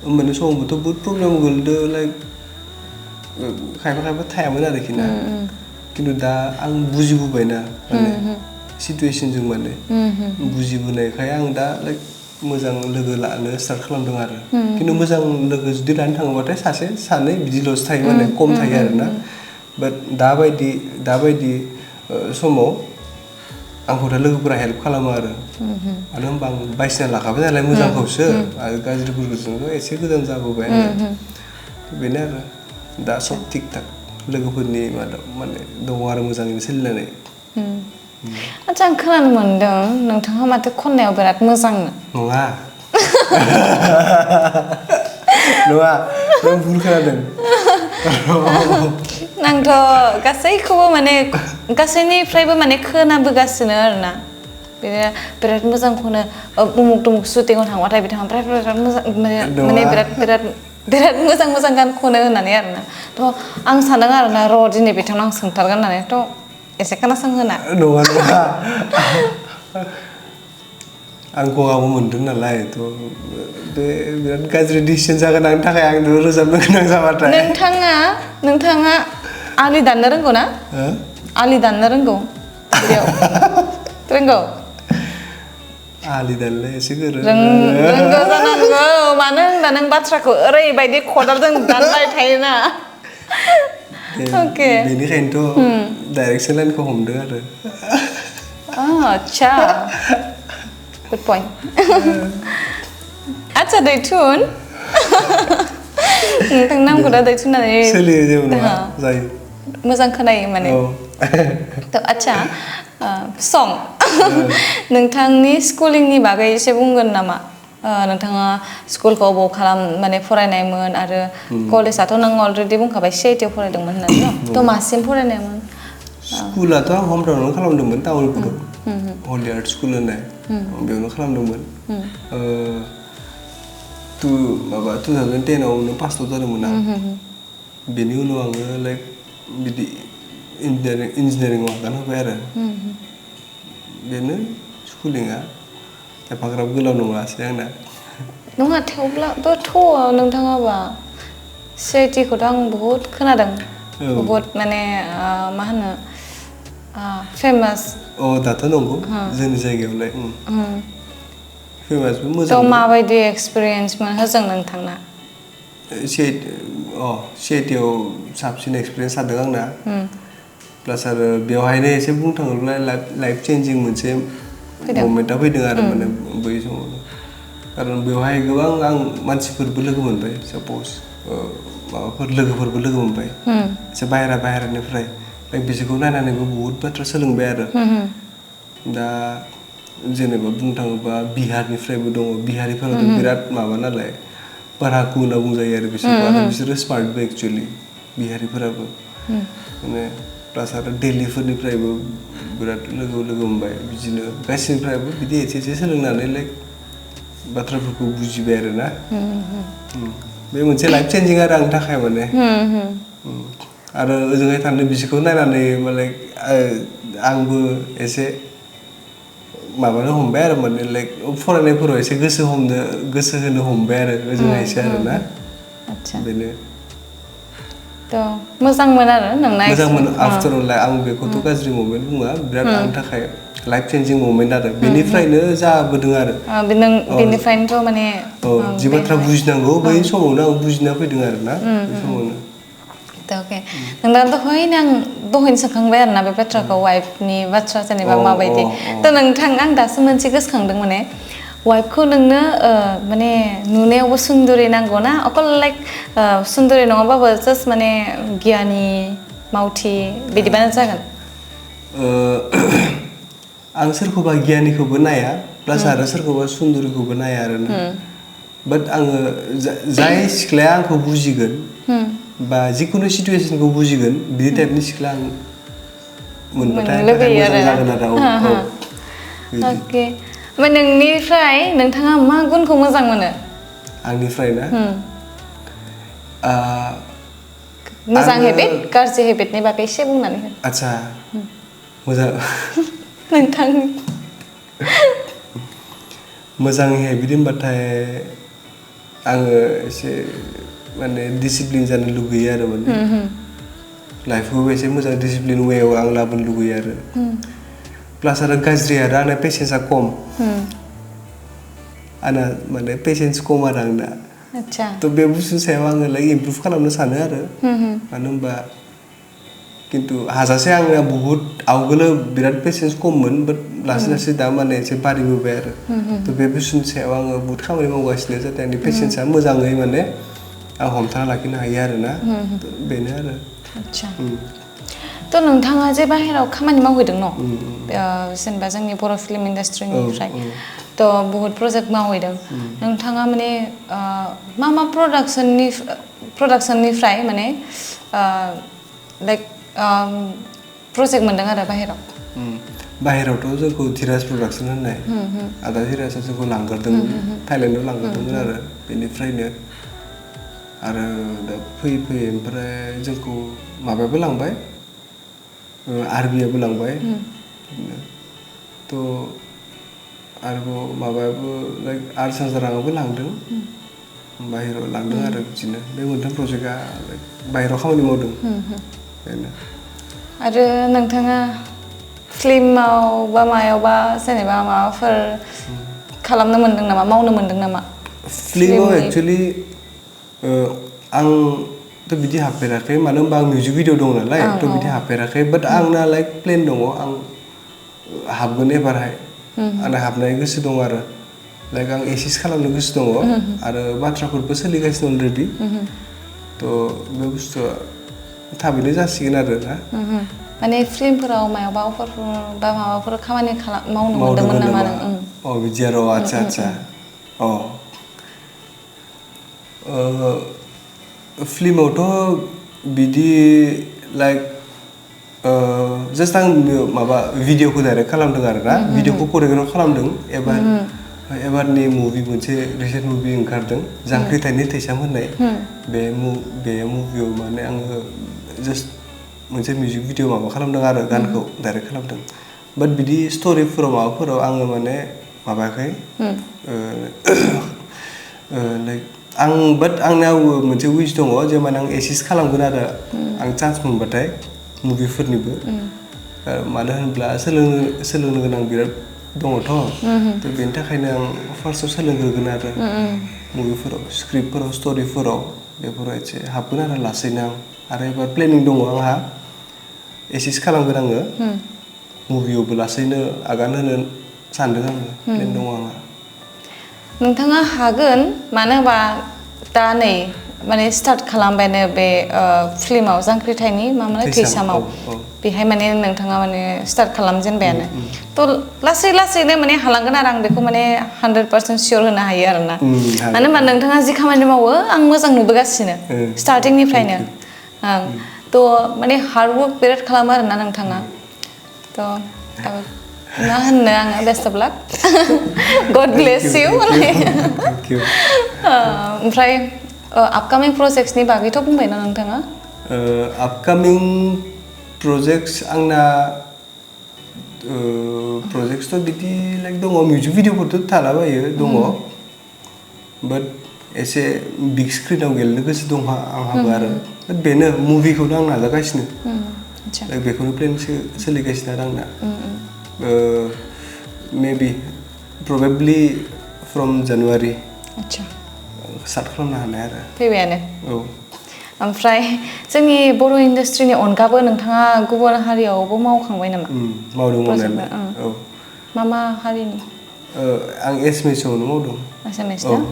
Speaker 2: होमबानि समावबोथ' बहुत प्रब्लेम गोलैदो लाइक खायफा थायामोन आरोखि ना खिन्थु दा आं बुजिबोबायना माने सिटुएसनजों माने बुजिबोनायखाय आं दा लाइक मोजां लोगो लानो स्टार्ट खालामदों आरो खिन्थु मोजां लोगो जुदि लानो थाङोबाथाय सासे सानै बिदिल'सो थायो माने खम थायो आरोना बाट दाबायदि समाव आंखौ दा लोगोफोरा हेल्प खालामो आरो मानो होनबा आं बायसिना लाखाबाय नालाय मोजांखौसो आरो गाज्रिफोरखौसो एसे गोजान जाबोबाय आरो बेनो आरो दा सब थिग थाक लोगोफोरनि मादाव माने दङ आरो मोजाङैनो सोलिनानै
Speaker 1: आच्छा आं खोनानो मोनदों नोंथाङा माथो खन्नायाव बिराद मोजांनो
Speaker 2: नङा नों भुल खोनादों
Speaker 1: आंथ' गासैखौबो माने गासैनिफ्रायबो माने खोनाबोगासिनो आरोना बिदिनो बिराद मोजां खनो उमुक दुमुक शुटिंआव थांबाथाय बिथाङा बिराद मोजां माने बिराद मोजां गान खनो होननानै आरोना थ' आं सानदों आरोना र' दिनै बिथांनाव आं सोंथारगोन होननानै थ' एसे खोनासंहोना
Speaker 2: नङा आं गगाबो मोनदों नालाय थ' बे बिराद गाज्रि डिसिसन जागोन आंनि थाखाय आं रोजाबनो गोनां जाबाथाय
Speaker 1: नोंथाङा आलि दाननो रोंगौ ना आलि दाननो रोंगौ रोंगौ
Speaker 2: आलि दाननो एसे गोरों
Speaker 1: रोंगौ जानांगौ मानो होनबा नों बाथ्राखौ ओरैबायदि खदालजों दानबाय थायोना
Speaker 2: बेनिखायनोथ' डाइरेक्सन लाइनखौ हमदों आरो
Speaker 1: आच्छा गुड पइन्ट आच्छा दैथुन नोंथांनि नामखौ दा दैथुन होननानै
Speaker 2: सोलियो जेबो नङा जायो
Speaker 1: मोजां खोनायो माने आच्छा सं नोंथांनि स्कुलिंनि बागै एसे बुंगोन नामा नोंथाङा स्कुलखौ अबाव माने फरायनायमोन आरो कलेजाथ' नों अलरेडि बुंखाबाय सिआइटिआव फरायदोंमोन होननानै थ' मासिम फरायनायमोन
Speaker 2: स्कुलाथ' आं हम टाउनावनो खालामदोंमोन तामुलपुराव हलि आर्ट स्कुल होननाय बेयावनो खालामदोंमोन माबा 2010 आवनो पास आउट जादोंमोन आं बेनि उनाव आङो लाइक बिदि इन्जिनियारिंआव आगान होबाय आरो बेनो स्कुलिंआ एफाग्राब गोलाव नङासै आंना
Speaker 1: नङा थेवब्लाबोथ' नोंथाङाबा सिआइटिखौथ' आं बहुद खोनादों बहुद माने मा होनो फेमास
Speaker 2: दाथ' नंगौ जोंनि जायगायावलाय फेमासबो मोजां
Speaker 1: थ' माबायदि एक्सपिरियेन्समोन होजों नोंथांना
Speaker 2: सिआइटिआव साबसिन एक्सपिरियेन्स जादों आंना प्लास आरो बेवहायनो एसे बुंनो थाङोब्ला लाइफ चेन्जिं मोनसे ममेन्टआ फैदों आरो माने बै समावनो खारन बेवहाय गोबां आं मानसिफोरबो लोगो मोनबाय साप'ज माबाफोर लोगोफोरबो लोगो मोनबाय एसे बाहेरानिफ्राय बिसोरखौ नायनानैबो बहुद बाथ्रा सोलोंबाय आरो दा जेनेबा बुंनो थाङोबा बिहारनिफ्रायबो दङ बिहारिफोराथ' बिराद माबा नालाय बाराकु होनना बुंजायो आरो बिसोरखौ आरो बिसोरो स्मार्टबो एक्सुवेलि बिहारिफोराबो माने प्लास आरो दिल्लीफोरनिफ्रायबो बिराद लोगो मोनबाय बिदिनो गासैनिफ्रायबो बिदि एसे सोलोंनानै लाइक बाथ्राफोरखौ बुजिबाय आरो ना बे मोनसे लाइफ चेन्जिं आरो आंनि थाखाय माने आरो ओजोंहाय थांनो बिसोरखौ नायनानै माने आंबो एसे माबानो हमबाय आरो माने लाइक फरायनायफोराव एसे गोसो होनो हमबाय आरो ओजोंहायसो आरो ना बेनो
Speaker 1: मोजांमोन आरो नोंना
Speaker 2: मोजांमोन आफ्टर अल आं बेखौथ' गाज्रि ममेन्ट बुङा बिराद आंनि थाखाय लाइफ चेन्जिं ममेन्ट आरो बेनिफ्रायनो जाबोदों आरो
Speaker 1: बेनिफ्रायनोथ' माने
Speaker 2: जि बाथ्रा बुजिनांगौ बै समावनो आं बुजिना फैदों आरो ना बै समावनो
Speaker 1: अके नोंथाङा दहायनो सोंखांबाय आरोना बे बाथ्राखौ वाइफनि बाथ्रा जेनेबा माबायदि थ' नोंथां आं दासो मोनसे गोसोखांदों माने वाइफखौ नोंनो माने नुनायावबो सुन्दुरि नांगौ ना अकल लाइक सुन्दुरि नङाबाबो जास्ट माने गियानि मावथि बिदिबानो जागोन
Speaker 2: आं सोरखौबा गियानिखौबो नाया प्लास आरो सोरखौबा सुन्दुरिखौबो नाया आरोना बाट आङो जाय सिख्लाया आंखौ बुजिगोन बा जिखुनु सिटुएसनखौ बुजिगोन बिदि टाइपनि सिख्ला आं मोनबाथाय मोजां जागोन आरो
Speaker 1: अके ओमफ्राय नोंनिफ्राय नोंथाङा मा गुनखौ मोजां मोनो
Speaker 2: आंनिफ्राय ना
Speaker 1: मोजां हेबिट गाज्रि हेबिटनि बागै एसे बुंनानै हो
Speaker 2: आच्छा मोजां
Speaker 1: नोंथांनि
Speaker 2: मोजां हेबिट होनबाथाय आङो एसे माने डिसिप्लिन जानो लुगैयो आरो माने लाइफखौबो एसे मोजां डिसिप्लिन वेआव आं लाबोनो लुगैयो आरो प्लास आरो गाज्रि आरो आंना पेसेन्सआ खम आंना माने पेसेन्स खम आरो आंना थ' बे बुस्थुनि सायाव आङो लाइक इमप्रुभ खालामनो सानो आरो मानो होनबा खिन्थु हाजासे आंना बुहुत आवगोलो बिराद पेसेन्स खममोन बाट लासै दा माने एसे बारिबोबाय आरो थ' बे बुस्थुनि सायाव आङो बुहुत खामानि मावगासिनो जाहाथे आंनि पेसेन्सआ मोजाङै माने आं हमथाना लाखिनो हायो आरोना बेनो आरो
Speaker 1: थ' नोंथाङा जे बाहेरायाव खामानि मावहैदों न' जेनेबा जोंनि बर' फिल्म इन्डास्ट्रिनिफ्राय थ' बहुद प्रजेक्ट मावहैदों नोंथाङा माने मा प्रडाक्शननिफ्राय माने लाइक प्रजेक्ट मोनदों आरो
Speaker 2: बाहेरावथ' जोंखौ धीराज प्रडाक्शन होननाय आदा धीराजआ जोंखौ लांगोरदोंमोन थाइलेण्डआव लांगोरदोंमोन आरो बेनिफ्रायनो आरो दा फैयै ओमफ्राय जोंखौ माबायाबो लांबाय आरबिआबो लांबाय थ' आरोबाव माबायाबो लाइक RSanzarangआबो लांदों बाहेराव लांदों आरो बिदिनो बे मोनथाम प्रजेक्टआ बाहेराव खामानि मावदों बेनो
Speaker 1: आरो नोंथाङा फिल्माव बा मायावबा जेनेबा माबाफोर खालामनो मोन्दों नामा मावनो मोन्दों नामा
Speaker 2: फिल्माव एक्सुवेलि आंथ' बिदि हाबफेराखै मानो होनबा आं मिउजिक भिडिअ दं नालाय थ' बिदि हाबफेराखै बाट आंना लाइक प्लेन दङ आं हाबगोन एबारहाय आंना हाबनाय गोसो दं आरो लाइक आं एसिस्ट खालामनो गोसो दङ आरो बाथ्राफोरबो सोलिगासिनो अलरेडि थ' बे बुस्थुआ थाबैनो जासिगोन आरो ना
Speaker 1: माने फिल्मफोराव मायावबा अफारफोर बा माबाफोर खामानि मावनो मोन्दोंमोन नामा नों
Speaker 2: बिदि आरो आच्छा फिल्मावथ' बिदि लाइक जास्ट आं माबा भिडिअखौ डाइरेक्ट खालामदों आरो ना भिडिअखौ कोरिय'ग्राफ खालामदों एबारनि मुभि मोनसे रिसेन्ट मुभि ओंखारदों जांख्रिथायनि थैसाम होननाय बे मुभियाव माने आङो जास्ट मोनसे मिउजिक भिडिअ माबा खालामदों आरो गानखौ डाइरेक्ट खालामदों बाट बिदि स्ट'रिफोराव माबाफोराव आङो माने माबायाखै लाइक आं बाट आंनाव मोनसे उइस दङ जे माने आं एसिस्ट खालामगोन आरो आं चान्स मोनबाथाय मुभिफोरनिबो मानो होनब्ला सोलोंनो गोनां बिराद दङथ' थ' बेनि थाखायनो आं फार्स्टआव सोलोंग्रोगोन आरो मुभिफोराव स्क्रिप्टफोराव स्ट'रिफोराव बेफोराव एसे हाबगोन आरो लासैनो आरो एबार प्लेनिं दङ आंहा एसिस्ट खालामगोन आङो मुभियावबो लासैनो आगान होनो सानदों आङो प्लेन दङ आंहा
Speaker 1: नोंथाङा हागोन मानो होनबा दा नै माने स्टार्ट खालामबायनो बे फिल्माव जांख्रिथायनि मामोन थैसामाव बेहाय माने नोंथाङा माने स्टार्ट खालामजेनबायानो थ' लासै लासैनो माने हालांगोन आरो आं बेखौ माने 100% सियर होनो हायो आरोना मानो होनबा नोंथाङा जि खामानि मावो आं मोजां नुबोगासिनो स्टार्टिंनिफ्रायनो थ' माने हार्डवर्क बिराद खालामो आरोना नोंथाङा थ' मा होननो आङो बेस्ट अफ लाक गड ब्लेस इउ ओमफ्राय आपकामिं प्रजेक्ट्सनि बागैथ' बुंबायना नोंथाङा
Speaker 2: आपकामिं प्रजेक्ट्स आंना प्रजेक्ट्सथ' बिदि लाइक दङ मिउजिक भिडिअफोरथ' थालाबायो दङ बाट एसे बिग स्क्रिनाव गेलेनो गोसो दं आंहाबो आरो बाट बेनो मुभिखौनो आं नाजागासिनो बेखौनो प्लेन सोलिगासिनो आरो आंना मेबि प्रबेबलि फ्रम जानुवारि स्टार्ट खालामनो हानाय आरो
Speaker 1: फैबायानो ओमफ्राय जोंनि बर' इन्डास्ट्रिनि अनगाबो नोंथाङा गुबुन हारियावबो मावखांबाय नामा
Speaker 2: मावदों मावनायालाय
Speaker 1: मा हारिनि
Speaker 2: आं एसामिसावनो मावदों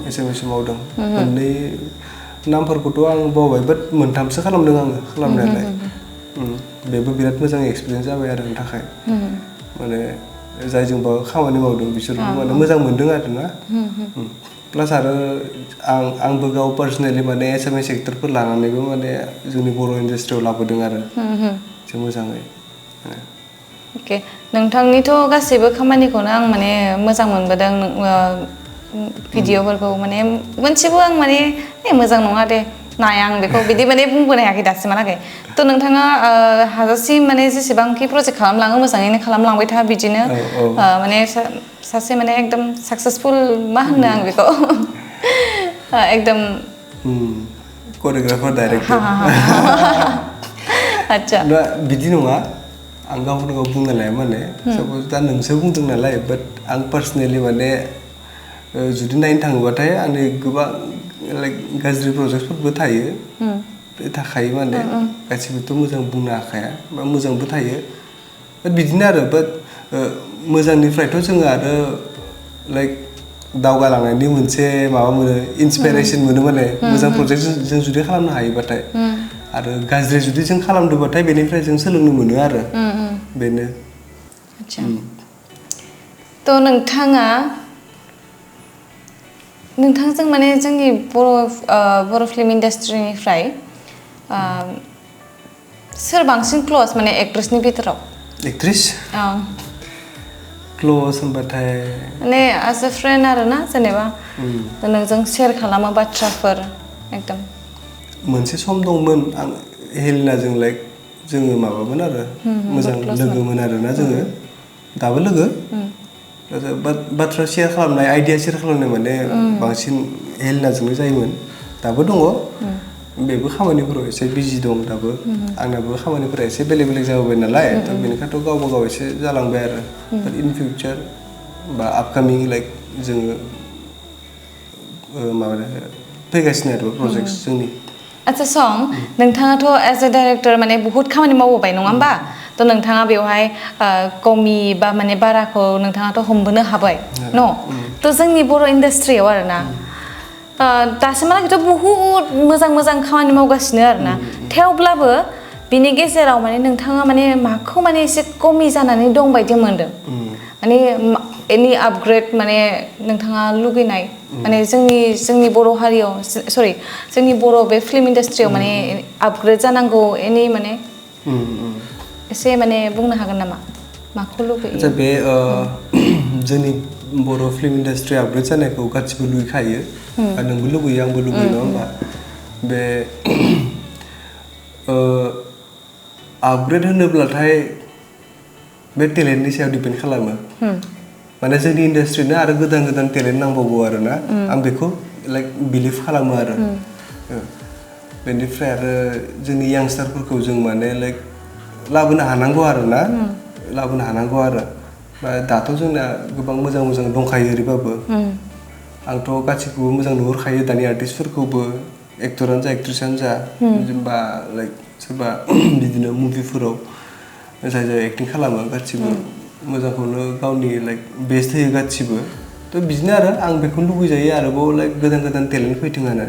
Speaker 2: एसामिसाव मावदों मोननै नामफोरखौथ' आं बावबाय बाट मोनथामसो खालामदों आङो खालामनायालाय बेबो बिराद मोजां एक्सपिरियेन्स जाबाय आरो आंनि थाखाय माने जायजोंबा खामानि मावदों बिसोरबो माने मोजां मोनदों आरोना प्लास आरो आंबो गाव पार्सनेलि माने एसामिस एक्टरफोर लानानैबो माने जोंनि बर' इन्डास्ट्रियाव लाबोदों आरो एसे मोजाङै
Speaker 1: अके नोंथांनिथ' गासैबो खामानिखौनो आं माने मोजां मोनबोदों भिडिअफोरखौ माने मोनसेबो आं माने मोजां नङा दे नाया आं बेखौ बिदि माने बुंबोनो हायाखै दासिमहालागै थ' नोंथाङा हाजासिम माने जेसेबांखि प्रजेक्ट खालामलाङो मोजाङैनो खालामलांबाय था बिदिनो माने सासे माने एकदम साक्सेसफुल मा होनो आं बेखौ एकदम
Speaker 2: करिय'ग्राफार डाइरेक्टर
Speaker 1: आच्छा
Speaker 2: बिदि नङा आं गावखौनो गाव बुंना लाया माने साप'ज दा नोंसो बुंदों नालाय बाट आं पार्सनेलि माने जुदि नायनो थाङोबाथाय आंनि गोबां लाइक गाज्रि प्रजेक्टफोरबो थाखायो माने गासिबोथ' मोजां बुंनो हाखाया बा मोजांबो थायो बाट बिदिनो आरो बाट मोजांनिफ्रायथ' जोङो आरो लाइक दावगालांनायनि मोनसे माबा मोनो इन्सपिरेसन मोनो माने मोजां प्रजेक्ट जों जुदि खालामनो हायोबाथाय आरो गाज्रि जुदि जों खालामदोंबाथाय बेनिफ्राय जों सोलोंनो मोनो आरो बेनो
Speaker 1: थ' नोंथांजों माने जोंनि बर' फिल्म इन्डास्ट्रिनिफ्राय सोर बांसिन क्ल'ज माने एक्ट्रेसनि बिथोराव
Speaker 2: एक्ट्रेस क्ल'ज होनबाथाय
Speaker 1: माने एज ए फ्रेन्ड आरोना जेनेबा नोंजों शेयार खालामो बाथ्राफोर एकदम
Speaker 2: मोनसे सम दंमोन आं हेलिनाजों लाइक जोङो माबामोन आरो मोजां लोगोमोन आरोना जोङो दाबो लोगो बाथ्रा शेयार खालामनाय आइडिया शेयार खालामनाय माने बांसिन हेलिनाजोंनो जायोमोन दाबो दङ बेबो खामानिफोराव एसे बिजि दं दाबो आंनाबो खामानिफोरा एसे बेलेग बेलेग जाबोबाय नालाय थ' बेनिखायनोथ' गावबा गाव एसे जालांबाय आरो बाट इन फिउचार बा आपकामिं लाइक जोङो माबा फैगासिनो आरो प्रजेक्ट जोंनि
Speaker 1: आच्छा सं नोंथाङाथ' एज ए डाइरेक्टर माने बहुत खामानि मावबोबाय नङा होमबा थ' नोंथाङा बेवहाय कमि बा माने बाराखौ नोंथाङाथ' हमबोनो हाबाय थ' जोंनि बर' इन्डास्ट्रियाव आरोना दासिमहालागैथ' बहुत मोजां खामानि मावगासिनो आरोना थेवब्लाबो बिनि गेजेराव माने नोंथाङा माने माखौ माने एसे कमि जानानै दं बायदि मोनदों माने एनि आपग्रेड माने नोंथाङा लुगैनाय माने जोंनि बर' हारियाव सरि जोंनि बर' बे फिल्म इन्डास्ट्रियाव माने आपग्रेड जानांगौ एनि माने एसे माने बुंनो हागोन नामा माखौ लुगैयो
Speaker 2: आच्छा बे जोंनि बर' फिल्म इन्डास्ट्रि आपग्रेड जानायखौ गासिबो लुगैखायो नोंबो लुगैयो आंबो लुगैयो नङा होमबा बे आपग्रेड होनोब्लाथाय बे टेलेन्टनि सायाव डिपेन्ड खालामो माने जोंनि इन्डास्ट्रिनो आरो गोदान गोदान टेलेन्ट नांबावगौ आरो ना आं बेखौ लाइक बिलिभ खालामो आरो बेनिफ्राय आरो जोंनि यांस्टारफोरखौ जों माने लाइक लाबोनो हानांगौ आरो ना लाबोनो हानांगौ आरो दाथ' जोंना गोबां मोजां मोजां दंखायो ओरैबाबो आंथ' गासिखौबो मोजां नुहुरखायो दानि आर्टिस्टफोरखौबो एक्टरानो जा एक्ट्रिसानो जा जेनेबा लाइक सोरबा बिदिनो मुभिफोराव जाय जाय एक्टिं खालामो गासिबो मोजांखौनो गावनि लाइक बेस्ट होयो गासिबो थ' बिदिनो आरो आं बेखौ लुबैजायो आरोबाव लाइक गोदान गोदान टेलेन्ट फैथोंआनो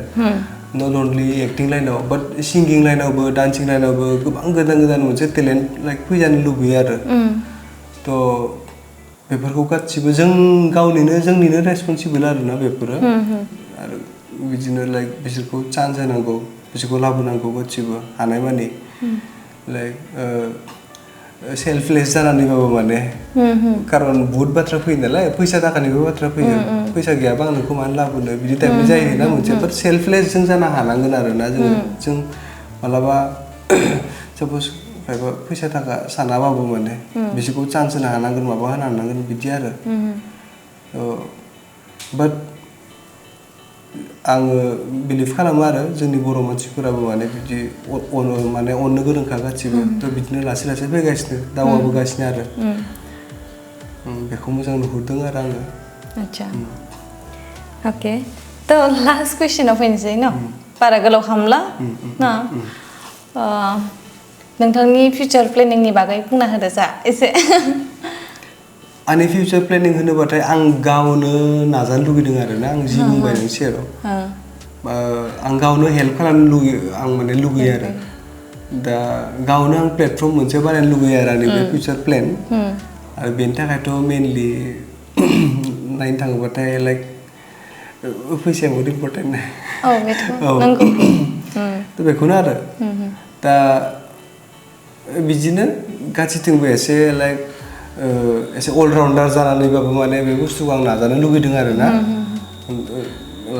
Speaker 2: नट अनलि एक्टिं लाइनाव बाट सिंगिं लाइनावबो डान्सिं लाइनावबो गोबां गोदान गोदान मोनसे टेलेन्ट लाइक फैजानो लुबैयो आरो थ' बेफोरखौ गासिबो जों जोंनिनो रेसपन्सिबोल आरोना बेफोरो आरो बिदिनो लाइक बिसोरखौ चान्स होनांगौ बिसोरखौ लाबोनांगौ गासिबो हानायमानि लाइक सेल्फलेस जानानैबाबो माने खारन बहुत बाथ्रा फैयो नालाय फैसा थाखानिबो बाथ्रा फैयो फैसा गैयाबा आं नोंखौ मानो लाबोनो बिदि टाइपनि जायोना मोनसे बाट सेल्फलेस जों जानो हानांगोन आरोना जों मालाबा साप'ज खायफा फैसा थाखा सानाबाबो माने बिसोरखौ चान्स होनो हानांगोन माबा होनो हानांगोन बिदि आरो बाट आङो बिलिभ खालामो आरो जोंनि बर' मानसिफोराबो माने बिदि माने अननो गोरोंखा गासिबो थ' बिदिनो लासै लासै फैगासिनो दावगाबोगासिनो आरो बेखौ मोजां नुहुरदों आरो आङो
Speaker 1: आच्छा अके थ' लास्ट कुइसनाव फैनोसै न बारा गोलाव खालामला ना नोंथांनि फिउचार प्लेनिंनि बागै बुंना होदो जा एसे
Speaker 2: आंनि फिउचार प्लेनिं होनोबाथाय आं गावनो नाजानो लुगैदों आरोना आं जि बुंबाय नोंनि सेराव आं गावनो हेल्प खालामनो लुगैयो आं माने लुगैयो आरो दा गावनो आं प्लेटफर्म मोनसे बानायनो लुगैयो आरो आंनि बे फिउचार प्लेन आरो बेनि थाखायथ' मेनलि नायनो थाङोबाथाय लाइक फैसाया बहुद इम्पर्टेन्ट थ' बेखौनो आरो दा बिदिनो गासैथिंबो एसे लाइक एसे अलराउन्डार जानानैबाबो माने बे बुस्थुखौ आं नाजानो लुगैदों आरोना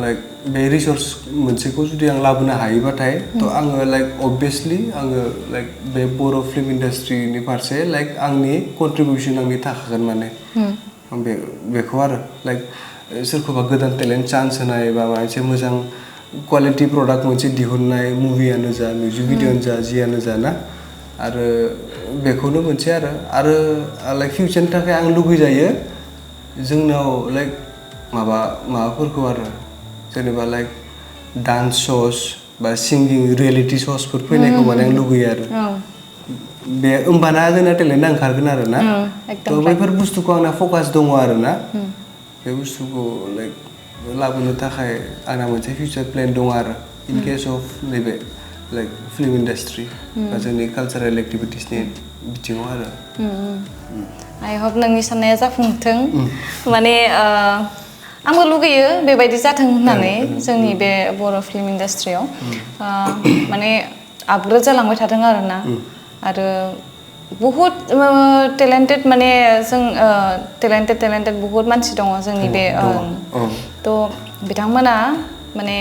Speaker 2: लाइक बे रिसर्स मोनसेखौ जुदि आं लाबोनो हायोबाथाय थ' आङो लाइक अबभियासलि आङो लाइक बे बर' फिल्म इन्डास्ट्रिनि फारसे लाइक आंनि कन्ट्रिबिउसन आंनि थाखागोन माने आं बेखौ आरो लाइक सोरखौबा गोदान टेलेन्ट चान्स होनाय बा माबा मोनसे मोजां क्वालिटि प्रडाक्ट मोनसे दिहुननाय मुभियानो जा मिउजिक भिडिअ'आनो जा जियानो जा ना आरो बेखौनो मोनसे आरो लाइक फिउचारनि थाखाय आं लुगैजायो जोंनाव लाइक माबाफोरखौ आरो जेनेबा लाइक डान्स श'स बा सिंगिं रियेलिटि श'सफोर फैनायखौ माने आं लुगैयो आरो बे होमबाना जोंना टेलेन्टआ ओंखारगोन आरो ना थ' बैफोर बुस्थुखौ आंना फकास दङ आरो ना बे बुस्थुखौ लाइक लाबोनो थाखाय आंना मोनसे फिउचार प्लेन दङ आरो इन केस अफ नैबे लाइक फिल्म इन्डास्ट्रि बा जोंनि कालचारेल एक्टिभिटिसनि बिथिङाव आरो
Speaker 1: आइ हप नोंनि साननाया जाफुंथों माने आंबो लुगैयो बेबायदि जाथों होननानै जोंनि बे बर' फिल्म इन्डास्ट्रियाव माने आपग्रेड जालांबाय थाथों आरोना आरो बहुत टेलेन्टेड माने जों टेलेन्टेड बहुत मानसि दङ जोंनि बे थ' बिथांमोना माने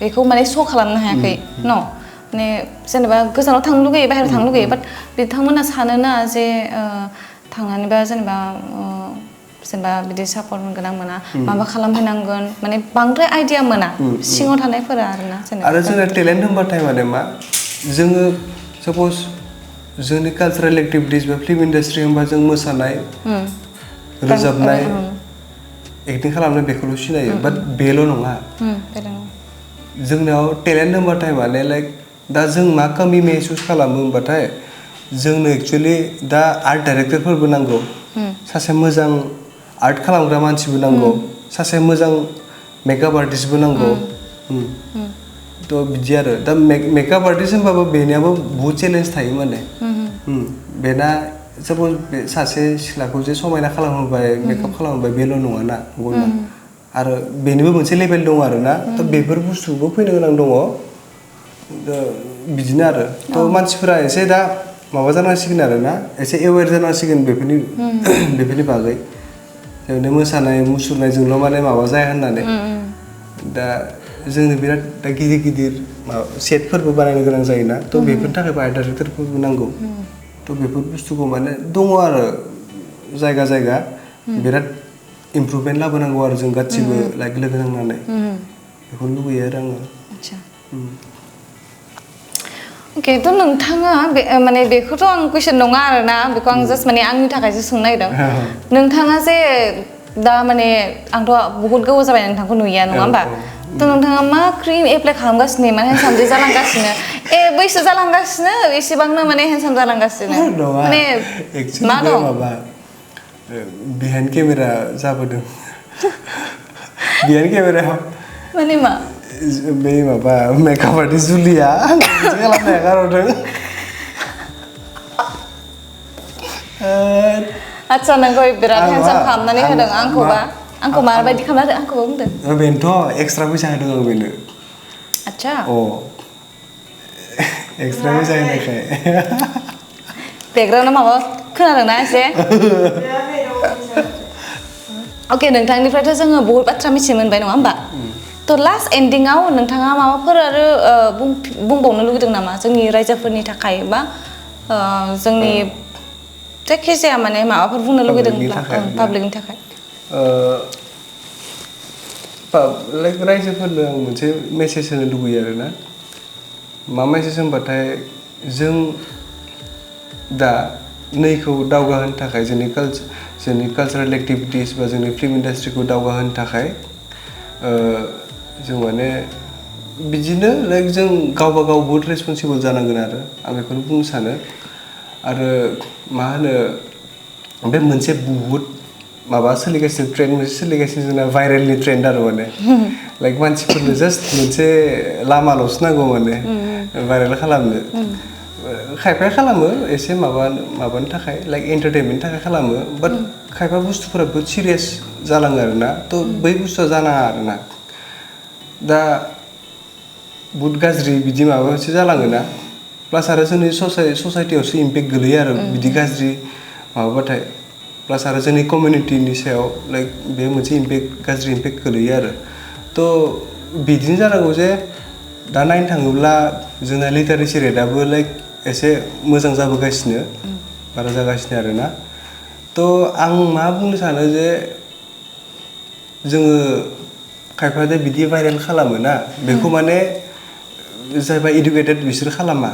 Speaker 1: बेखौ माने श' खालामनो हायाखै न' माने जेनेबा गोजानाव थांनो लुगैयो बाहेरायाव थांनो लुगैयो बाट बिथांमोना सानोना जे थांनानैबा जेनेबा बिदि सापर्ट मोनगोन आं मोना माबा खालामहैनांगोन माने बांद्राय आइडिया मोना सिङाव थानायफोरा आरोना
Speaker 2: आरो जोंना टेलेन्ट होनबाथाय माने मा जोङो साप'ज जोंनि कालचारेल एक्टिभिटिस बा फिल्म इन्डास्ट्रि होनबा जों मोसानाय रोजाबनाय एक्टिं खालामनाय बेखौल' सिनायो बाट बेल' नङा जोंनाव टेलेन्ट होनबाथाय माने लाइक दा जों मा कमि महसुस खालामो होनबाथाय जोंनो एक्सुवेलि दा आर्ट डाइरेक्टरफोरबो नांगौ सासे मोजां आर्ट खालामग्रा मानसिबो नांगौ सासे मोजां मेकआप आर्टिस्टबो नांगौ थ' बिदि आरो दा मेकआप आर्टिस्ट होनबाबो बेनियाबो बहुत चेलेन्ज थायो माने बेना साप'ज सासे सिख्लाखौ जे समायना खालामहोबाय मेकआप खालामहोबाय बेल' नङाना नंगौना आरो बेनिबो मोनसे लेभेल दङ आरोना थ' बेफोर बुस्थुबो फैनो गोनां दङ बिदिनो आरो थ' मानसिफोरा एसे दा माबा जानांसिगोन आरो ना एसे एवेर जानांसिगोन बेफोरनि बागै ओरैनो मोसानाय मुसुरनायजोंल' माने माबा जाया होननानै दा जोंनो बिराद दा गिदिर गिदिर सेटफोरबो बानायनो गोनां जायोना थ' बेफोरनि थाखायबो आर्ट डाइरेक्टरफोरबो नांगौ थ' बेफोर बुस्थुखौ माने दङ आरो जायगा जायगा बिराद इमप्रुभमेन्ट लाबोनांगौ आरो जों गासिबो लाइक लोगो नांनानै बेखौ लुबैयो आरो आङो
Speaker 1: अके थ' नोंथाङा माने बेखौथ' आं कुइसन नङा आरोना बेखौ आं जास्ट माने आंनि थाखायसो सोंनो नागिरदों नोंथाङा जे दा माने आंथ' बहुत गोबाव जाबाय नोंथांखौ नुयिया नङा होमबा थ' नोंथाङा मा क्रिम एप्लाइ खालामगासिनो माने हेन्डसाम जे जालांगासिनो बैसो जालांगासिनो एसेबांनो माने हेन्डसाम जालांगासिनो माने मा दं
Speaker 2: बिहाइन्ड केमेरा जाबोदों बिहाइन्ड केमेरा
Speaker 1: माने मा
Speaker 2: बे माबा मेकआप आर्टिस्ट जुलिया खालामनाया गारहरदों
Speaker 1: आच्छा नोंखौ बिराद हेन्डसाम खालामनानै होदों आंखौ माबायदि खालामना होदों आंखौबो बुंदों
Speaker 2: बेनोथ' एक्सट्रा फैसा होदों आं बेनो
Speaker 1: आच्छा
Speaker 2: एक्सट्रा फैसा होनायखाय
Speaker 1: बेकग्राउन्डआव माबा खोनादोंना एसे अके नोंथांनिफ्रायथ' जोङो बहुत बाथ्रा मिथिनो मोनबाय नङा होमबा थ' लास्ट एन्डिंआव नोंथाङा माबाफोर आरो बुंबावनो लुगैदों नामा जोंनि रायजोफोरनि थाखाय बा जोंनि जायखिजाया माने माबाफोर बुंनो लुगैदोंब्ला पाब्लिकनि थाखाय
Speaker 2: लाइक रायजोफोरनो आं मोनसे मेसेज होनो लुगैयो आरोना मा मेसेज होनबाथाय जों दा नैखौ दावगाहोनो थाखाय जोंनि कालचारेल एक्टिभिटिस बा जोंनि फिल्म इन्डास्ट्रिखौ दावगाहोनो थाखाय जों माने बिदिनो लाइक जों गावबा गाव बहुत रेसपन्सिबल जानांगोन आरो आं बेखौनो बुंनो सानो आरो मा होनो बे मोनसे बहुत माबा सोलिगासिनो ट्रेन्ड मोनसे सोलिगासिनो जोंना भाइरेलनि ट्रेन्ड आरो माने लाइक मानसिफोरनो जास्ट मोनसे लामाल'सो नांगौ माने भाइरेल खालामनो खायफाया खालामो एसे माबानि थाखाय लाइक एन्टारटेनमेन्टनि थाखाय खालामो बाट खायफा बुस्थुफोरा बहुत सिरियास जालाङो आरोना थ' बै बुस्थुआ जानाङा आरोना दा बहुत गाज्रि बिदि माबा मोनसे जालाङोना प्लास आरो जोंनि ससाइटियावसो इम्पेक्ट गोलैयो आरो बिदि गाज्रि माबाबाथाय प्लास आरो जोंनि कमिउनिटिनि सायाव लाइक बे मोनसे गाज्रि इम्पेक्ट गोलैयो आरो थ' बिदिनो जानांगौ जे दा नायनो थाङोब्ला जोंना लिटारेसि रेटआबो लाइक एसे मोजां जाबोगासिनो बारा जागासिनो आरोना थ' आं मा बुंनो सानो जे जोङो खायफा बिदि भाइरेल खालामो ना बेखौ माने जायबा इडुकेटेड बिसोर खालामा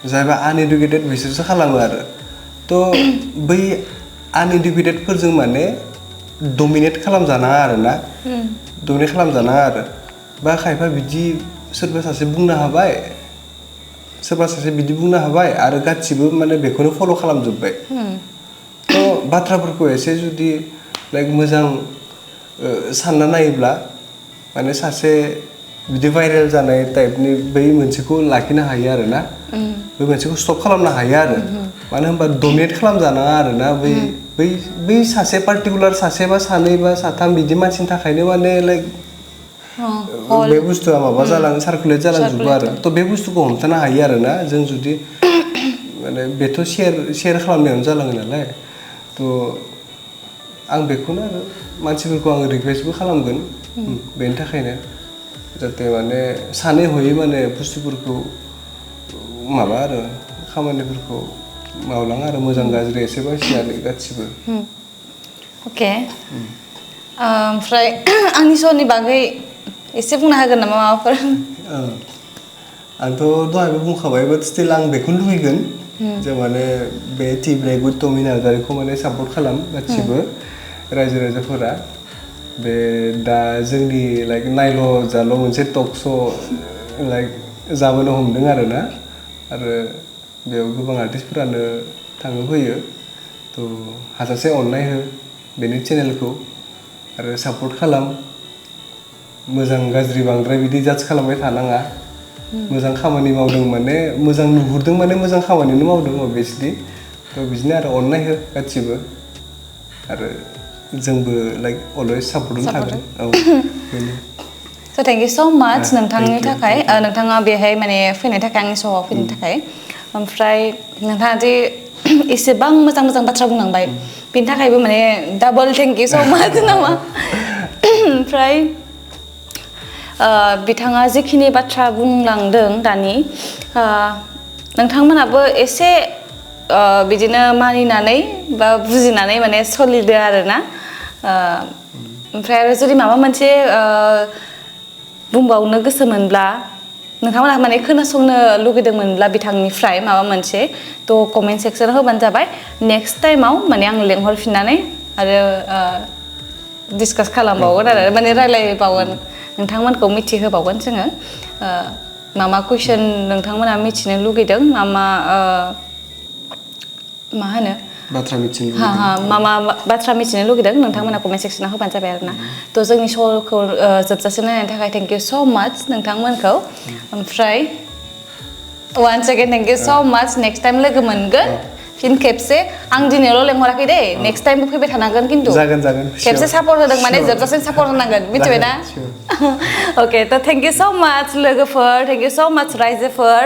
Speaker 2: जायबा आनइडुकेटेड बिसोरसो खालामो आरो थ' बै आनइडुकेटेडफोरजों माने डमिनेट खालामजानाङा आरोना डमिनेट खालामजानाङा आरो बा खायफा बिदि सोरबा सासे बुंनो हाबाय सोरबा सासे बिदि बुंनो हाबाय आरो गासिबो माने बेखौनो फल' खालामजोब्बाय थ' बाथ्राफोरखौ एसे जुदि लाइक मोजां सानना नायोब्ला माने सासे बिदि भाइरेल जानाय टाइपनि बै मोनसेखौ लाखिनो हायो आरोना बै मोनसेखौ स्टप खालामनो हायो आरो मानो होनबा डमिनेट खालामजानाङा आरोना बै सासे पार्टिकुलार सासे बा सानै बा साथाम बिदि मानसिनि थाखायनो माने लाइक बे बुस्थुआ माबा जालाङो सार्कुलेट जालांजोबो आरो थ' बे बुस्थुखौ हमथानो हायो आरोना जों जुदि माने बेथ' शेयार खालामनायावनो जालाङो नालाय थ' आं बेखौनो आरो मानसिफोरखौ आं रिकुवेस्टबो खालामगोन बेनि थाखायनो जाहाथे माने सानै हयै माने बुस्थुफोरखौ माबा आरो खामानिफोरखौ मावलाङो आरो मोजां गाज्रि एसे बासिनानै गासिबो
Speaker 1: अके ओमफ्राय आंनि श'नि बागै एसे बुंनो हागोन नामा माबाफोर
Speaker 2: आंथ' दहायबो बुंखाबाय बाट स्टिल आं बेखौनो लुबैगोन जे माने बे टि ब्रेक विथ टमि नार्जारीखौ माने सापर्ट खालाम गासिबो रायजो राजाफोरा बे दा जोंनि लाइक नायल' जाल' मोनसे टक श' लाइक जाबोनो हमदों आरोना आरो बेयाव गोबां आर्टिस्टफोरानो थाङो फैयो थ' हाजासे अननाय हो बेनि चेनेलखौ आरो सापर्ट खालाम मोजां गाज्रि बांद्राय बिदि जाज खालामबाय थानाङा मोजां खामानि मावदों माने मोजां नुहुरदों माने मोजां खामानिनो मावदों अभियासलि थ' बिदिनो आरो अननाय हो गासिबो आरो जोंबो लाइक अलवेज सापर्टआवनो थागोन औ बेनो स'
Speaker 1: थेंक इउ स' माच नोंथांनि थाखाय नोंथाङा बेहाय माने फैनायनि थाखाय आंनि श'आव फैनो थाखाय ओमफ्राय नोंथाङा जे एसेबां मोजां मोजां बाथ्रा बुंलांबाय बिनि थाखायबो माने डाबल थेंक इउ स' माच नामा ओमफ्राय बिथाङा जिखिनि बाथ्रा बुंलांदों दानि नोंथांमोनाबो एसे बिदिनो मानिनानै बा बुजिनानै माने सोलिदो आरोना ओमफ्राय आरो जुदि माबा मोनसे बुंबावनो गोसो मोनब्ला नोंथांमोना माने खोनासंनो लुगैदोंमोनब्ला बिथांनिफ्राय माबा मोनसे थ' कमेन्ट सेक्सनाव होबानो जाबाय नेक्स्ट टाइमाव माने आं लेंहरफिननानै आरो डिसकास खालामबावगोन आरो माने रायलायबावगोन नोंथांमोनखौ मिथिहोबावगोन जोङो मा कुइसन नोंथांमोना मिथिनो लुगैदों मा होनो
Speaker 2: बाथ्रा मिथिनो लुगैदों
Speaker 1: मा बाथ्रा मिथिनो लुगैदों नोंथांमोना कमेन्ट सेक्सनाव होबानो जाबाय आरोना थ' जोंनि श'खौ जोबजासिम नायनायनि थाखाय थेंक इउ स' माच नोंथांमोनखौ ओमफ्राय वान्स अगेन थेंक इउ स' माच नेक्स्ट टाइम लोगो मोनगोन फिन खेबसे आं दिनैल' लेंहराखै दे नेक्स्ट टाइमबो फैबाय थानांगोन खिन्थु
Speaker 2: जागोन
Speaker 1: खेबसे सापर्ट होदों माने जोबजासिम सापर्ट होनांगोन मिथिबायना अके थ' थेंक इउ स' माच लोगोफोर थेंक इउ स' माच रायजोफोर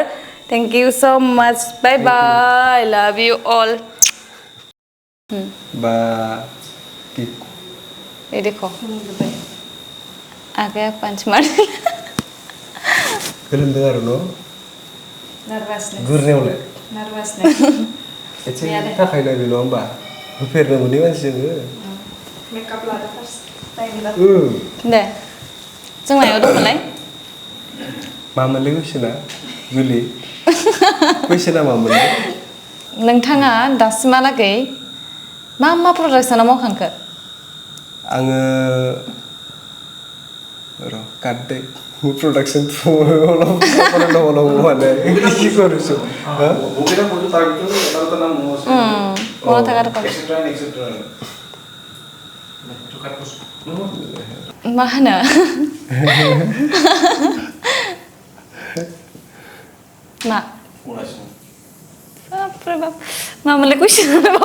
Speaker 1: थेंक इउ स' माच बाय बाय लाभ इउ अल ये देखो आगे पंच मार
Speaker 2: गोलोमदों आरो न'
Speaker 1: नार्भासनेस
Speaker 2: एसे थाखाय नायदो नङा होमबा होफेरनो मोनै मानसि जोङो
Speaker 1: मेकआप लादो फार्स्ट टाइम दे जों मायाव दंमोनलाय
Speaker 2: मामोनलाय कुइसना जुलि कुइसना मामोनलाय
Speaker 1: नोंथाङा दासिमहालागै मा प्रडाक्सनाव मावखांखो
Speaker 2: आङो र' काट production
Speaker 1: मा होनो मा मोनलाय कुइसन